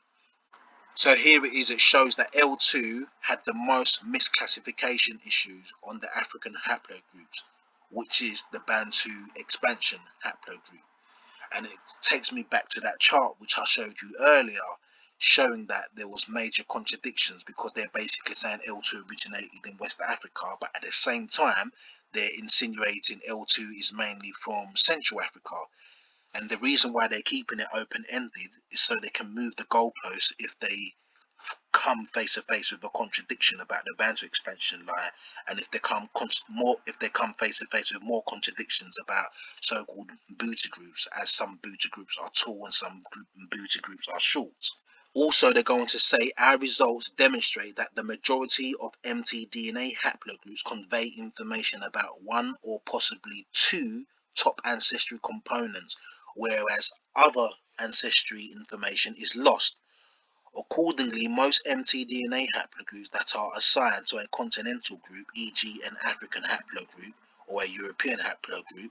So here it is, it shows that L2 had the most misclassification issues on the African haplogroups, which is the Bantu expansion haplogroup. And it takes me back to that chart which I showed you earlier, showing that there was major contradictions because they're basically saying L2 originated in West Africa, but at the same time they're insinuating L2 is mainly from Central Africa. And the reason why they're keeping it open-ended is so they can move the goalposts if they come face to face with a contradiction about the Bantu expansion line, and if they come face to face with more contradictions about so-called Buta groups, as some Buta groups are tall and some Buta groups are short. Also, they're going to say our results demonstrate that the majority of mtDNA haplogroups convey information about one or possibly two top ancestry components, whereas other ancestry information is lost. Accordingly, most mtDNA haplogroups that are assigned to a continental group, e.g. an African haplogroup or a European haplogroup,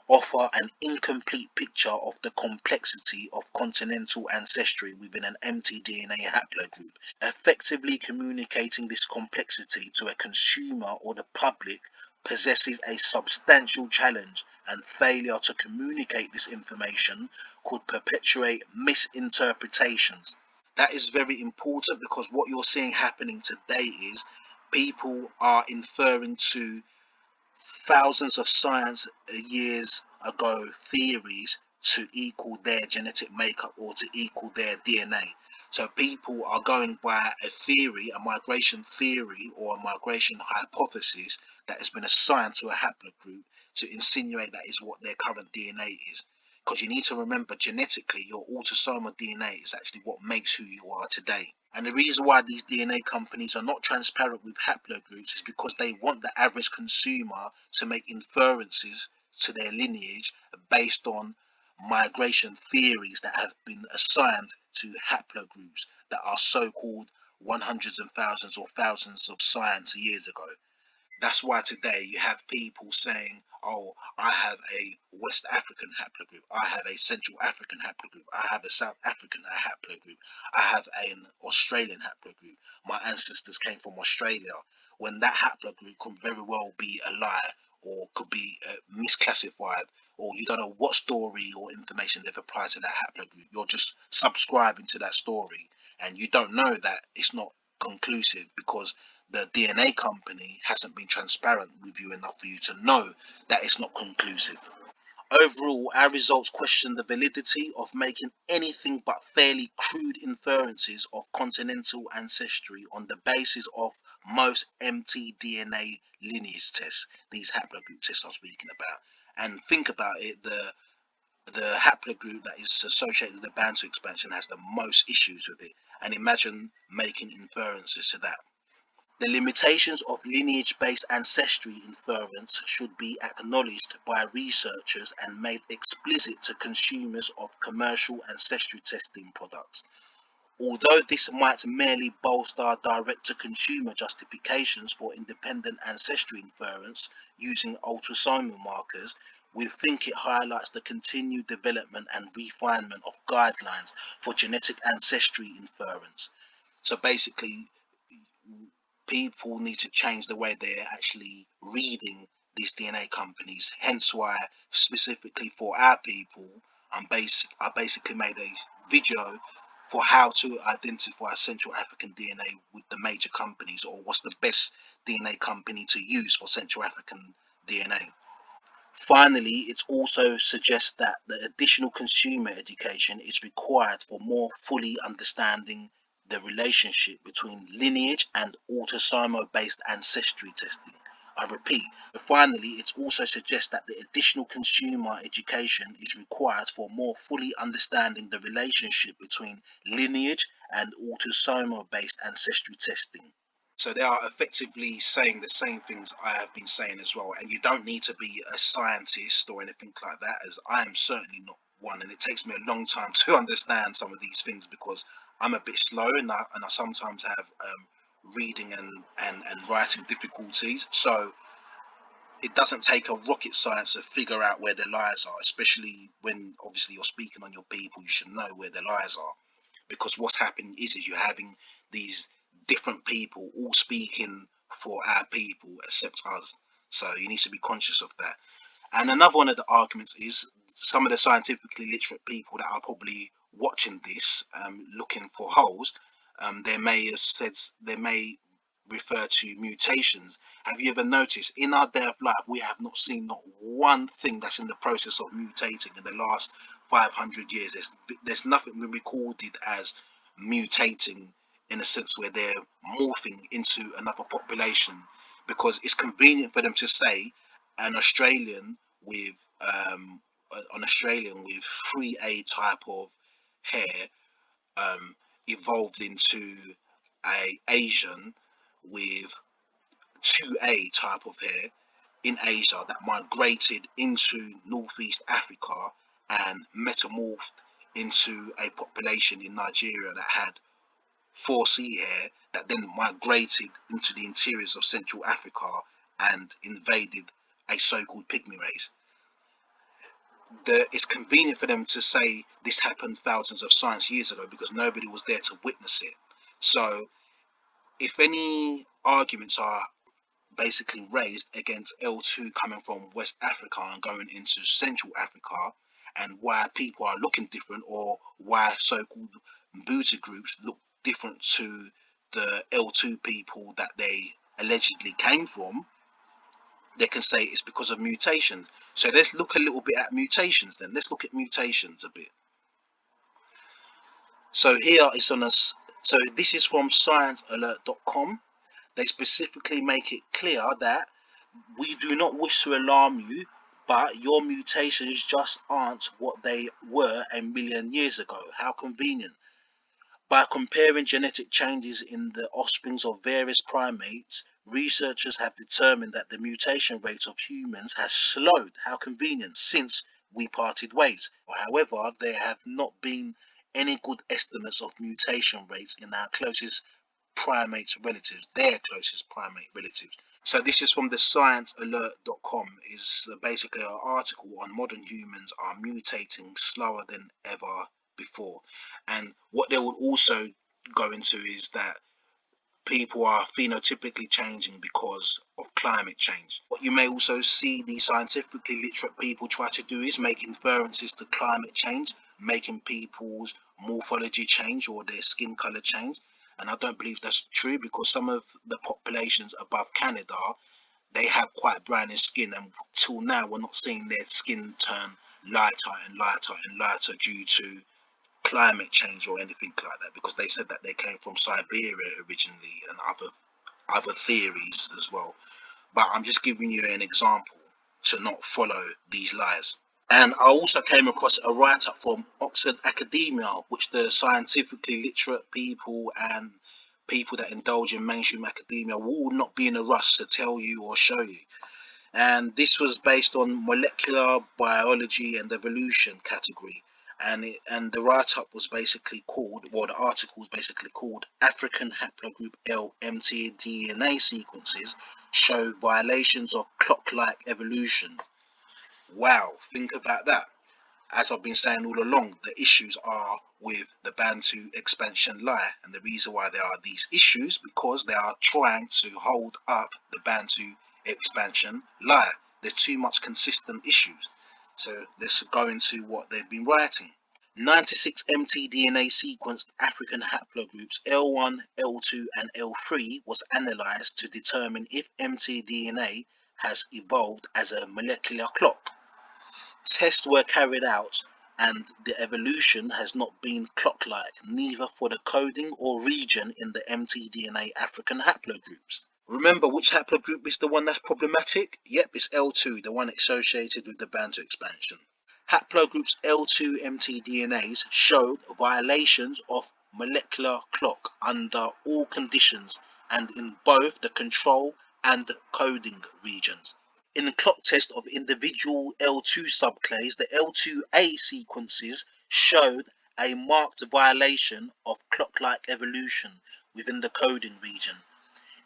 offer an incomplete picture of the complexity of continental ancestry within an mtDNA haplogroup. Effectively communicating this complexity to a consumer or the public possesses a substantial challenge, and failure to communicate this information could perpetuate misinterpretations. That is very important because what you're seeing happening today is people are inferring to thousands of science years ago theories to equal their genetic makeup or to equal their DNA. So people are going by a theory, a migration theory or a migration hypothesis that has been assigned to a haplogroup to insinuate that is what their current DNA is. Because you need to remember, genetically, your autosomal DNA is actually what makes who you are today. And the reason why these DNA companies are not transparent with haplogroups is because they want the average consumer to make inferences to their lineage based on migration theories that have been assigned to haplogroups that are so-called hundreds and thousands or thousands of science years ago. That's why today you have people saying, oh, I have a West African haplogroup, I have a Central African haplogroup, I have a South African haplogroup, I have an Australian haplogroup, my ancestors came from Australia, when that haplogroup could very well be a lie or could be misclassified, or you don't know what story or information they've applied to that haplogroup. You're just subscribing to that story and you don't know that it's not conclusive because the DNA company hasn't been transparent with you enough for you to know that it's not conclusive. Overall, our results question the validity of making anything but fairly crude inferences of continental ancestry on the basis of most mtDNA lineage tests, these haplogroup tests I'm speaking about. And think about it, the haplogroup that is associated with the Bantu expansion has the most issues with it. And imagine making inferences to that. The limitations of lineage-based ancestry inference should be acknowledged by researchers and made explicit to consumers of commercial ancestry testing products. Although this might merely bolster direct-to-consumer justifications for independent ancestry inference using ultrasomal markers, we think it highlights the continued development and refinement of guidelines for genetic ancestry inference. So basically, people need to change the way they're actually reading these DNA companies. Hence why, specifically for our people, I basically made a video for how to identify Central African DNA with the major companies, or what's the best DNA company to use for Central African DNA. Finally, it also suggests that the additional consumer education is required for more fully understanding the relationship between lineage and autosomal-based ancestry testing. I repeat, finally, it also suggests that the additional consumer education is required for more fully understanding the relationship between lineage and autosomal-based ancestry testing. So they are effectively saying the same things I have been saying as well. And you don't need to be a scientist or anything like that, as I am certainly not one. And it takes me a long time to understand some of these things because I'm a bit slow, and I sometimes have reading and writing difficulties. So it doesn't take a rocket science to figure out where the lies are, especially when obviously you're speaking on your people. You should know where the lies are, because what's happening is you're having these different people all speaking for our people except us. So you need to be conscious of that. And another one of the arguments is some of the scientifically literate people that are probably watching this, looking for holes, they may refer to mutations. Have you ever noticed in our day of life we have not seen not one thing that's in the process of mutating in the last 500 years? There's nothing been recorded as mutating in a sense where they're morphing into another population, because it's convenient for them to say an Australian with 3A type of hair evolved into a Asian with 2A type of hair in Asia that migrated into Northeast Africa and metamorphed into a population in Nigeria that had 4C hair that then migrated into the interiors of Central Africa and invaded a so-called pygmy race. It's convenient for them to say this happened thousands of science years ago because nobody was there to witness it. So if any arguments are basically raised against L2 coming from West Africa and going into Central Africa, and why people are looking different, or why so-called Bantu groups look different to the L2 people that they allegedly came from, they can say it's because of mutations. So let's look a little bit at mutations then. Let's look at mutations a bit. So here it's on us. So this is from sciencealert.com. They specifically make it clear that we do not wish to alarm you, but your mutations just aren't what they were a million years ago. How convenient. By comparing genetic changes in the offsprings of various primates, researchers have determined that the mutation rate of humans has slowed. How convenient, since we parted ways. However, there have not been any good estimates of mutation rates in our closest primate relatives, their closest primate relatives. So this is from the sciencealert.com, is basically an article on modern humans are mutating slower than ever before. And what they would also go into is that people are phenotypically changing because of climate change. What you may also see these scientifically literate people try to do is make inferences to climate change, making people's morphology change or their skin color change. And I don't believe that's true, because some of the populations above Canada, they have quite brownish skin, and till now we're not seeing their skin turn lighter and lighter and lighter due to climate change or anything like that, because they said that they came from Siberia originally, and other theories as well. But I'm just giving you an example to not follow these lies. And I also came across a write-up from Oxford Academia, which the scientifically literate people and people that indulge in mainstream academia will not be in a rush to tell you or show you. And this was based on molecular biology and evolution category. And the write-up was basically called, well, the article was basically called African Haplogroup L mtDNA sequences show violations of clock-like evolution. Wow, think about that. As I've been saying all along, the issues are with the Bantu expansion lie, and the reason why there are these issues because they are trying to hold up the Bantu expansion lie. There's too much consistent issues. So let's go into what they've been writing. 96 mtDNA sequenced African haplogroups L1, L2 and L3 was analysed to determine if mtDNA has evolved as a molecular clock. Tests were carried out and the evolution has not been clock-like, neither for the coding or region in the mtDNA African haplogroups. Remember which haplogroup is the one that's problematic? Yep, it's L2, the one associated with the Bantu expansion. Haplogroups L2 mtDNAs showed violations of molecular clock under all conditions and in both the control and coding regions. In the clock test of individual L2 subclades, the L2A sequences showed a marked violation of clock-like evolution within the coding region.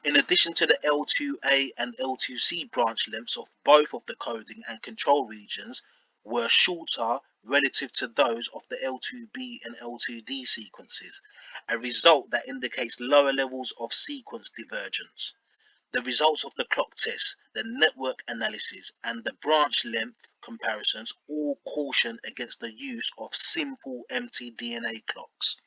In addition to the L2A and L2C branch lengths of both of the coding and control regions were shorter relative to those of the L2B and L2D sequences, a result that indicates lower levels of sequence divergence. The results of the clock test, the network analysis, and the branch length comparisons all caution against the use of simple mtDNA clocks.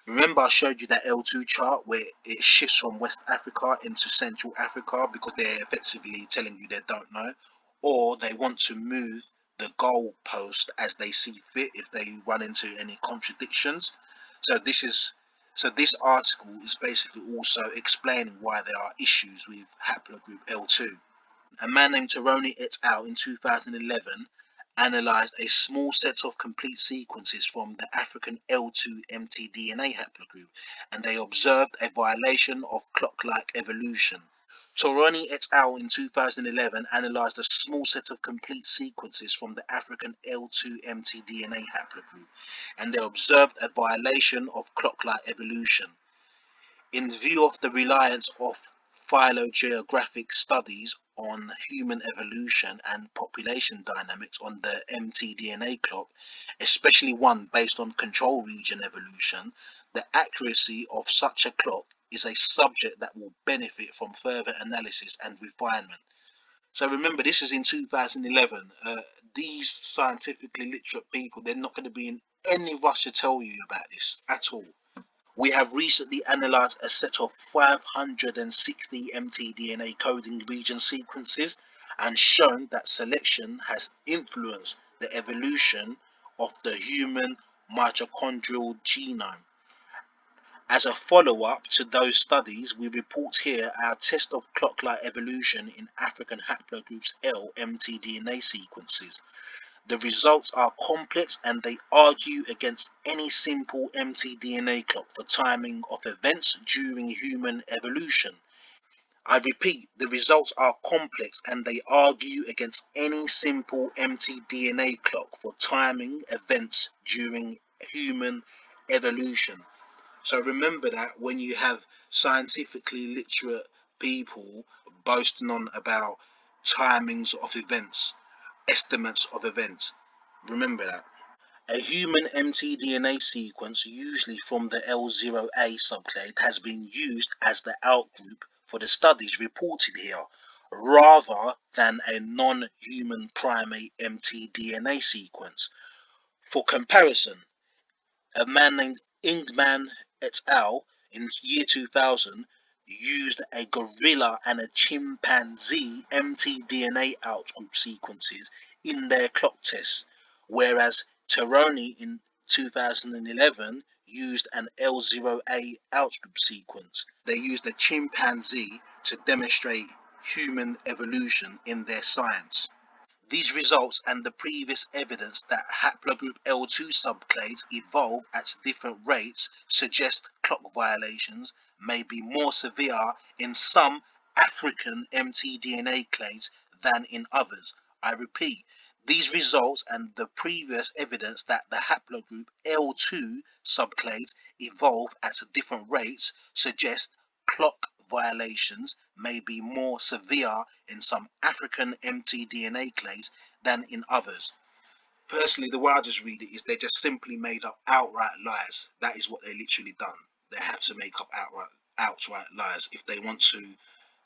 Remember I showed you that L2 chart where it shifts from West Africa into Central Africa because they're effectively telling you they don't know, or they want to move the goalpost as they see fit if they run into any contradictions. So this article is basically also explaining why there are issues with haplogroup L2. A man named Tironi et al. In 2011 analysed a small set of complete sequences from the African L2 mtDNA haplogroup, and they observed a violation of clock-like evolution. Tironi et al. In 2011 analysed a small set of complete sequences from the African L2 mtDNA haplogroup, and they observed a violation of clock-like evolution. In view of the reliance of phylogeographic studies on human evolution and population dynamics on the mtDNA clock, especially one based on control region evolution, the accuracy of such a clock is a subject that will benefit from further analysis and refinement. So remember, this is in 2011. These scientifically literate people, they're not going to be in any rush to tell you about this at all. We have recently analysed a set of 560 mtDNA coding region sequences and shown that selection has influenced the evolution of the human mitochondrial genome. As a follow-up to those studies, we report here our test of clock-like evolution in African haplogroups L mtDNA sequences. The results are complex and they argue against any simple mtDNA clock for timing of events during human evolution. I repeat, the results are complex and they argue against any simple mtDNA clock for timing events during human evolution. So remember that when you have scientifically literate people boasting on about timings of events, estimates of events, remember that. A human mtDNA sequence, usually from the L0A subclade, has been used as the outgroup for the studies reported here, rather than a non-human primate mtDNA sequence. For comparison, a man named Ingman et al. In year 2000 used a gorilla and a chimpanzee mtDNA outgroup sequences in their clock tests, whereas Tironi in 2011 used an L0A outgroup sequence. They used a chimpanzee to demonstrate human evolution in their science. These results and the previous evidence that haplogroup L2 subclades evolve at different rates suggest clock violations may be more severe in some African mtDNA clades than in others. I repeat, these results and the previous evidence that the haplogroup L2 subclades evolve at different rates suggest clock violations may be more severe in some African mtDNA clades than in others. Personally, the way I just read it is they just simply made up outright lies. That is what they literally done. They have to make up outright lies if they want to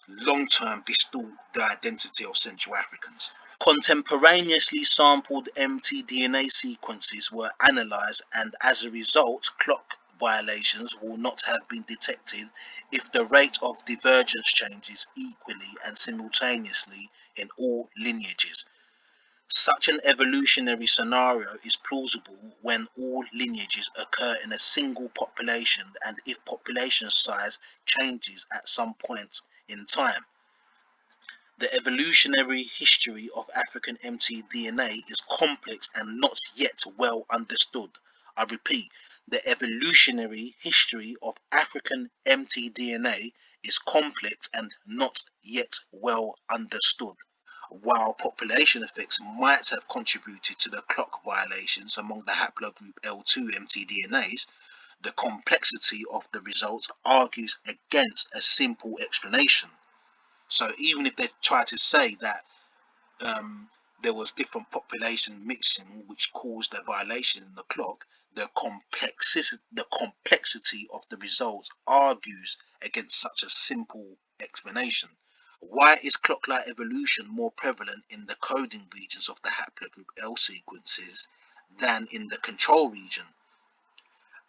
long-term distort the identity of Central Africans. Contemporaneously sampled mtDNA sequences were analyzed, and as a result, clock violations will not have been detected if the rate of divergence changes equally and simultaneously in all lineages. Such an evolutionary scenario is plausible when all lineages occur in a single population and if population size changes at some point in time. The evolutionary history of African mtDNA is complex and not yet well understood. I repeat, the evolutionary history of African mtDNA is complex and not yet well understood. While population effects might have contributed to the clock violations among the haplogroup L2 mtDNAs, the complexity of the results argues against a simple explanation. So even if they try to say that there was different population mixing which caused a violation in the clock, the complexity of the results argues against such a simple explanation. Why is clock-like evolution more prevalent in the coding regions of the haplogroup L sequences than in the control region?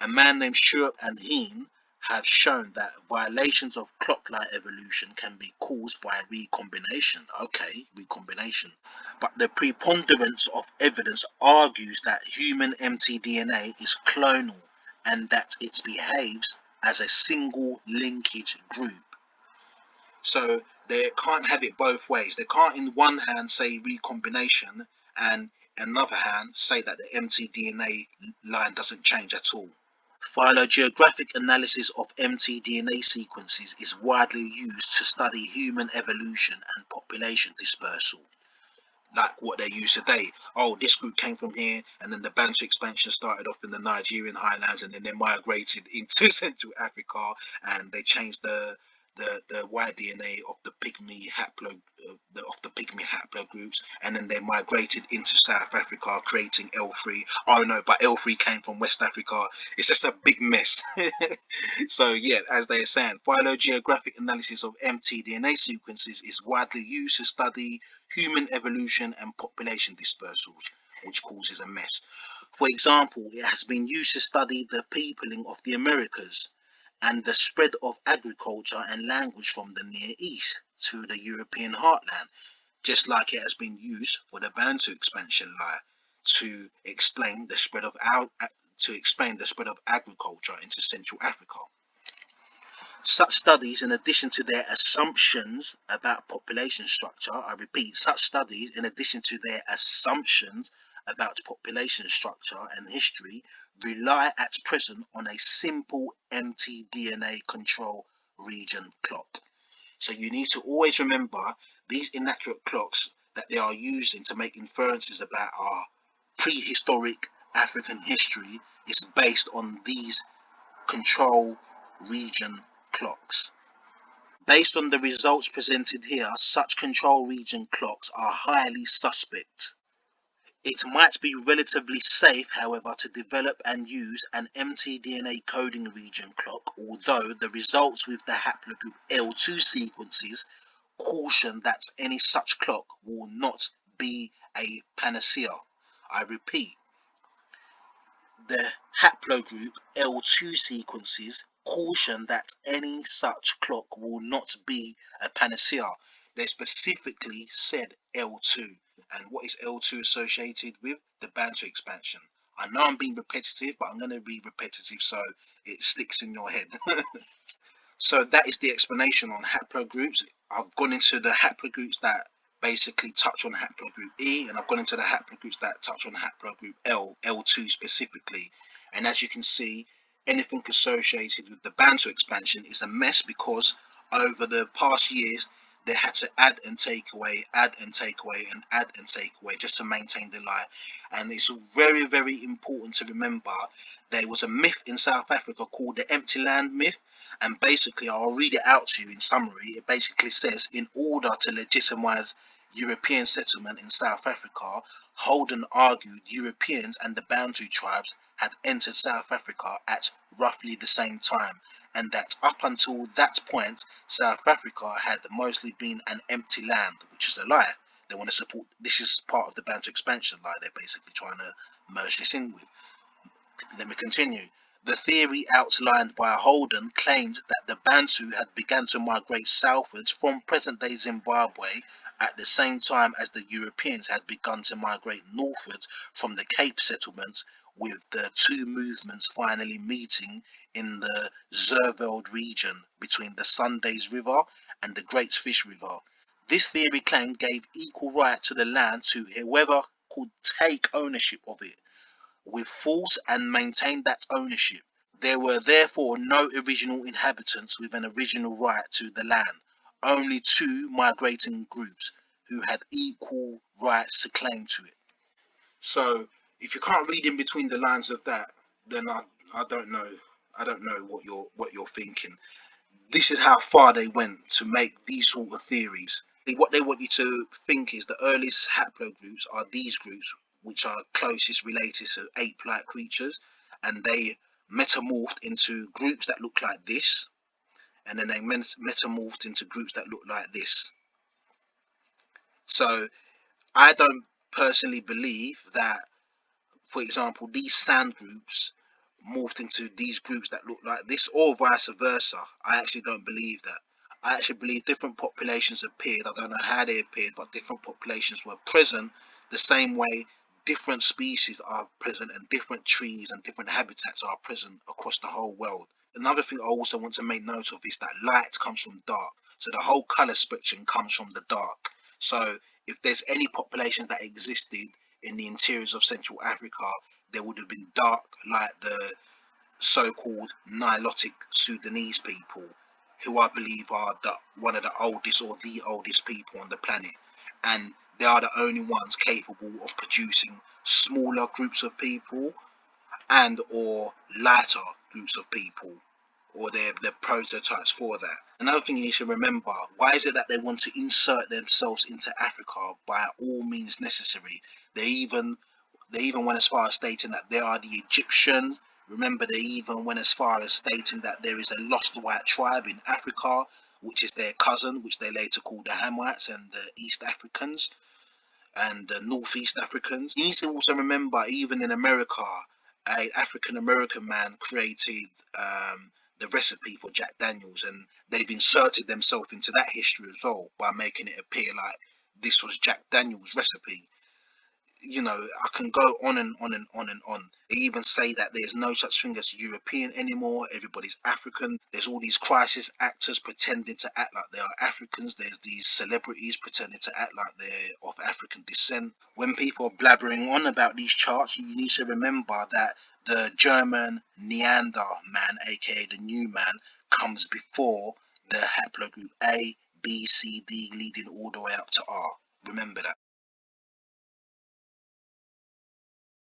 A man named Shurp and Heen have shown that violations of clock-like evolution can be caused by recombination. Okay, recombination. But the preponderance of evidence argues that human mtDNA is clonal and that it behaves as a single linkage group. So they can't have it both ways. They can't in one hand say recombination and another hand say that the mtDNA line doesn't change at all. Phylogeographic analysis of mtDNA sequences is widely used to study human evolution and population dispersal. Like what they use today. Oh, this group came from here, and then the Bantu expansion started off in the Nigerian highlands, and then they migrated into Central Africa, and they changed the Y-DNA of the pygmy haplogroups, and then they migrated into South Africa, creating L3. Oh no, but L3 came from West Africa. It's just a big mess. So yeah, as they are saying, phylogeographic analysis of mtDNA sequences is widely used to study human evolution and population dispersals, which causes a mess. For example, it has been used to study the peopling of the Americas and the spread of agriculture and language from the Near East to the European heartland, just like it has been used for the Bantu expansion line to explain the spread of agriculture into Central Africa. Such studies, in addition to their assumptions about population structure, I repeat, such studies, in addition to their assumptions about population structure and history, rely at present on a simple mtDNA control region clock. So you need to always remember these inaccurate clocks that they are using to make inferences about our prehistoric African history is based on these control region clocks. Based on the results presented here, such control region clocks are highly suspect. It might be relatively safe, however, to develop and use an mtDNA coding region clock, although the results with the haplogroup L2 sequences caution that any such clock will not be a panacea. I repeat, the haplogroup L2 sequences caution that any such clock will not be a panacea. They specifically said L2. And what is L2 associated with? The Bantu expansion. I know I'm being repetitive, but I'm going to be repetitive so it sticks in your head. So that is the explanation on haplogroups. I've gone into the haplogroups that basically touch on haplogroup E, and I've gone into the haplogroups that touch on haplogroup L2 specifically. And as you can see, anything associated with the Bantu expansion is a mess, because over the past years they had to add and take away, add and take away, and add and take away just to maintain the lie. And it's very, very important to remember there was a myth in South Africa called the empty land myth. And basically, I'll read it out to you in summary. It basically says, in order to legitimize European settlement in South Africa, Holden argued Europeans and the Bantu tribes had entered South Africa at roughly the same time, and that up until that point, South Africa had mostly been an empty land, which is a lie. They want to support, this is part of the Bantu expansion lie they're basically trying to merge this in with. Let me continue. The theory outlined by Holden claimed that the Bantu had begun to migrate southwards from present-day Zimbabwe at the same time as the Europeans had begun to migrate northwards from the Cape settlements, with the two movements finally meeting in the Zerveld region between the Sundays River and the Great Fish River. This theory claim gave equal right to the land to whoever could take ownership of it with force and maintain that ownership. There were therefore no original inhabitants with an original right to the land, only two migrating groups who had equal rights to claim to it. So if you can't read in between the lines of that, then I don't know. I don't know what you're thinking. This is how far they went to make these sort of theories. What they want you to think is the earliest haplogroups are these groups, which are closest related to ape-like creatures, and they metamorphed into groups that look like this, and then they metamorphed into groups that look like this. So I don't personally believe that, for example, these sand groups morphed into these groups that look like this, or vice versa. I actually don't believe that. I actually believe different populations appeared. I don't know how they appeared, but different populations were present the same way different species are present, and different trees and different habitats are present across the whole world. Another thing I also want to make note of is that light comes from dark. So the whole color spectrum comes from the dark. So if there's any populations that existed in the interiors of Central Africa, there would have been dark, like the so-called Nilotic Sudanese people, who I believe are one of the oldest or the oldest people on the planet, and they are the only ones capable of producing smaller groups of people and or lighter groups of people, or they're the prototypes for that. Another thing you need to remember, why is it that they want to insert themselves into Africa by all means necessary? They even went as far as stating that they are the Egyptian. Remember, they even went as far as stating that there is a lost white tribe in Africa, which is their cousin, which they later called the Hamites and the East Africans and the Northeast Africans. You need to also remember, even in America, an African American man created the recipe for Jack Daniels, and they've inserted themselves into that history as well by making it appear like this was Jack Daniels' recipe. You know, I can go on and on and on and on. They even say that there's no such thing as European anymore. Everybody's African. There's all these crisis actors pretending to act like they are Africans. There's these celebrities pretending to act like they're of African descent. When people are blabbering on about these charts, you need to remember that the German Neanderthal man, aka the new man, comes before the haplogroup A, B, C, D, leading all the way up to R. Remember that.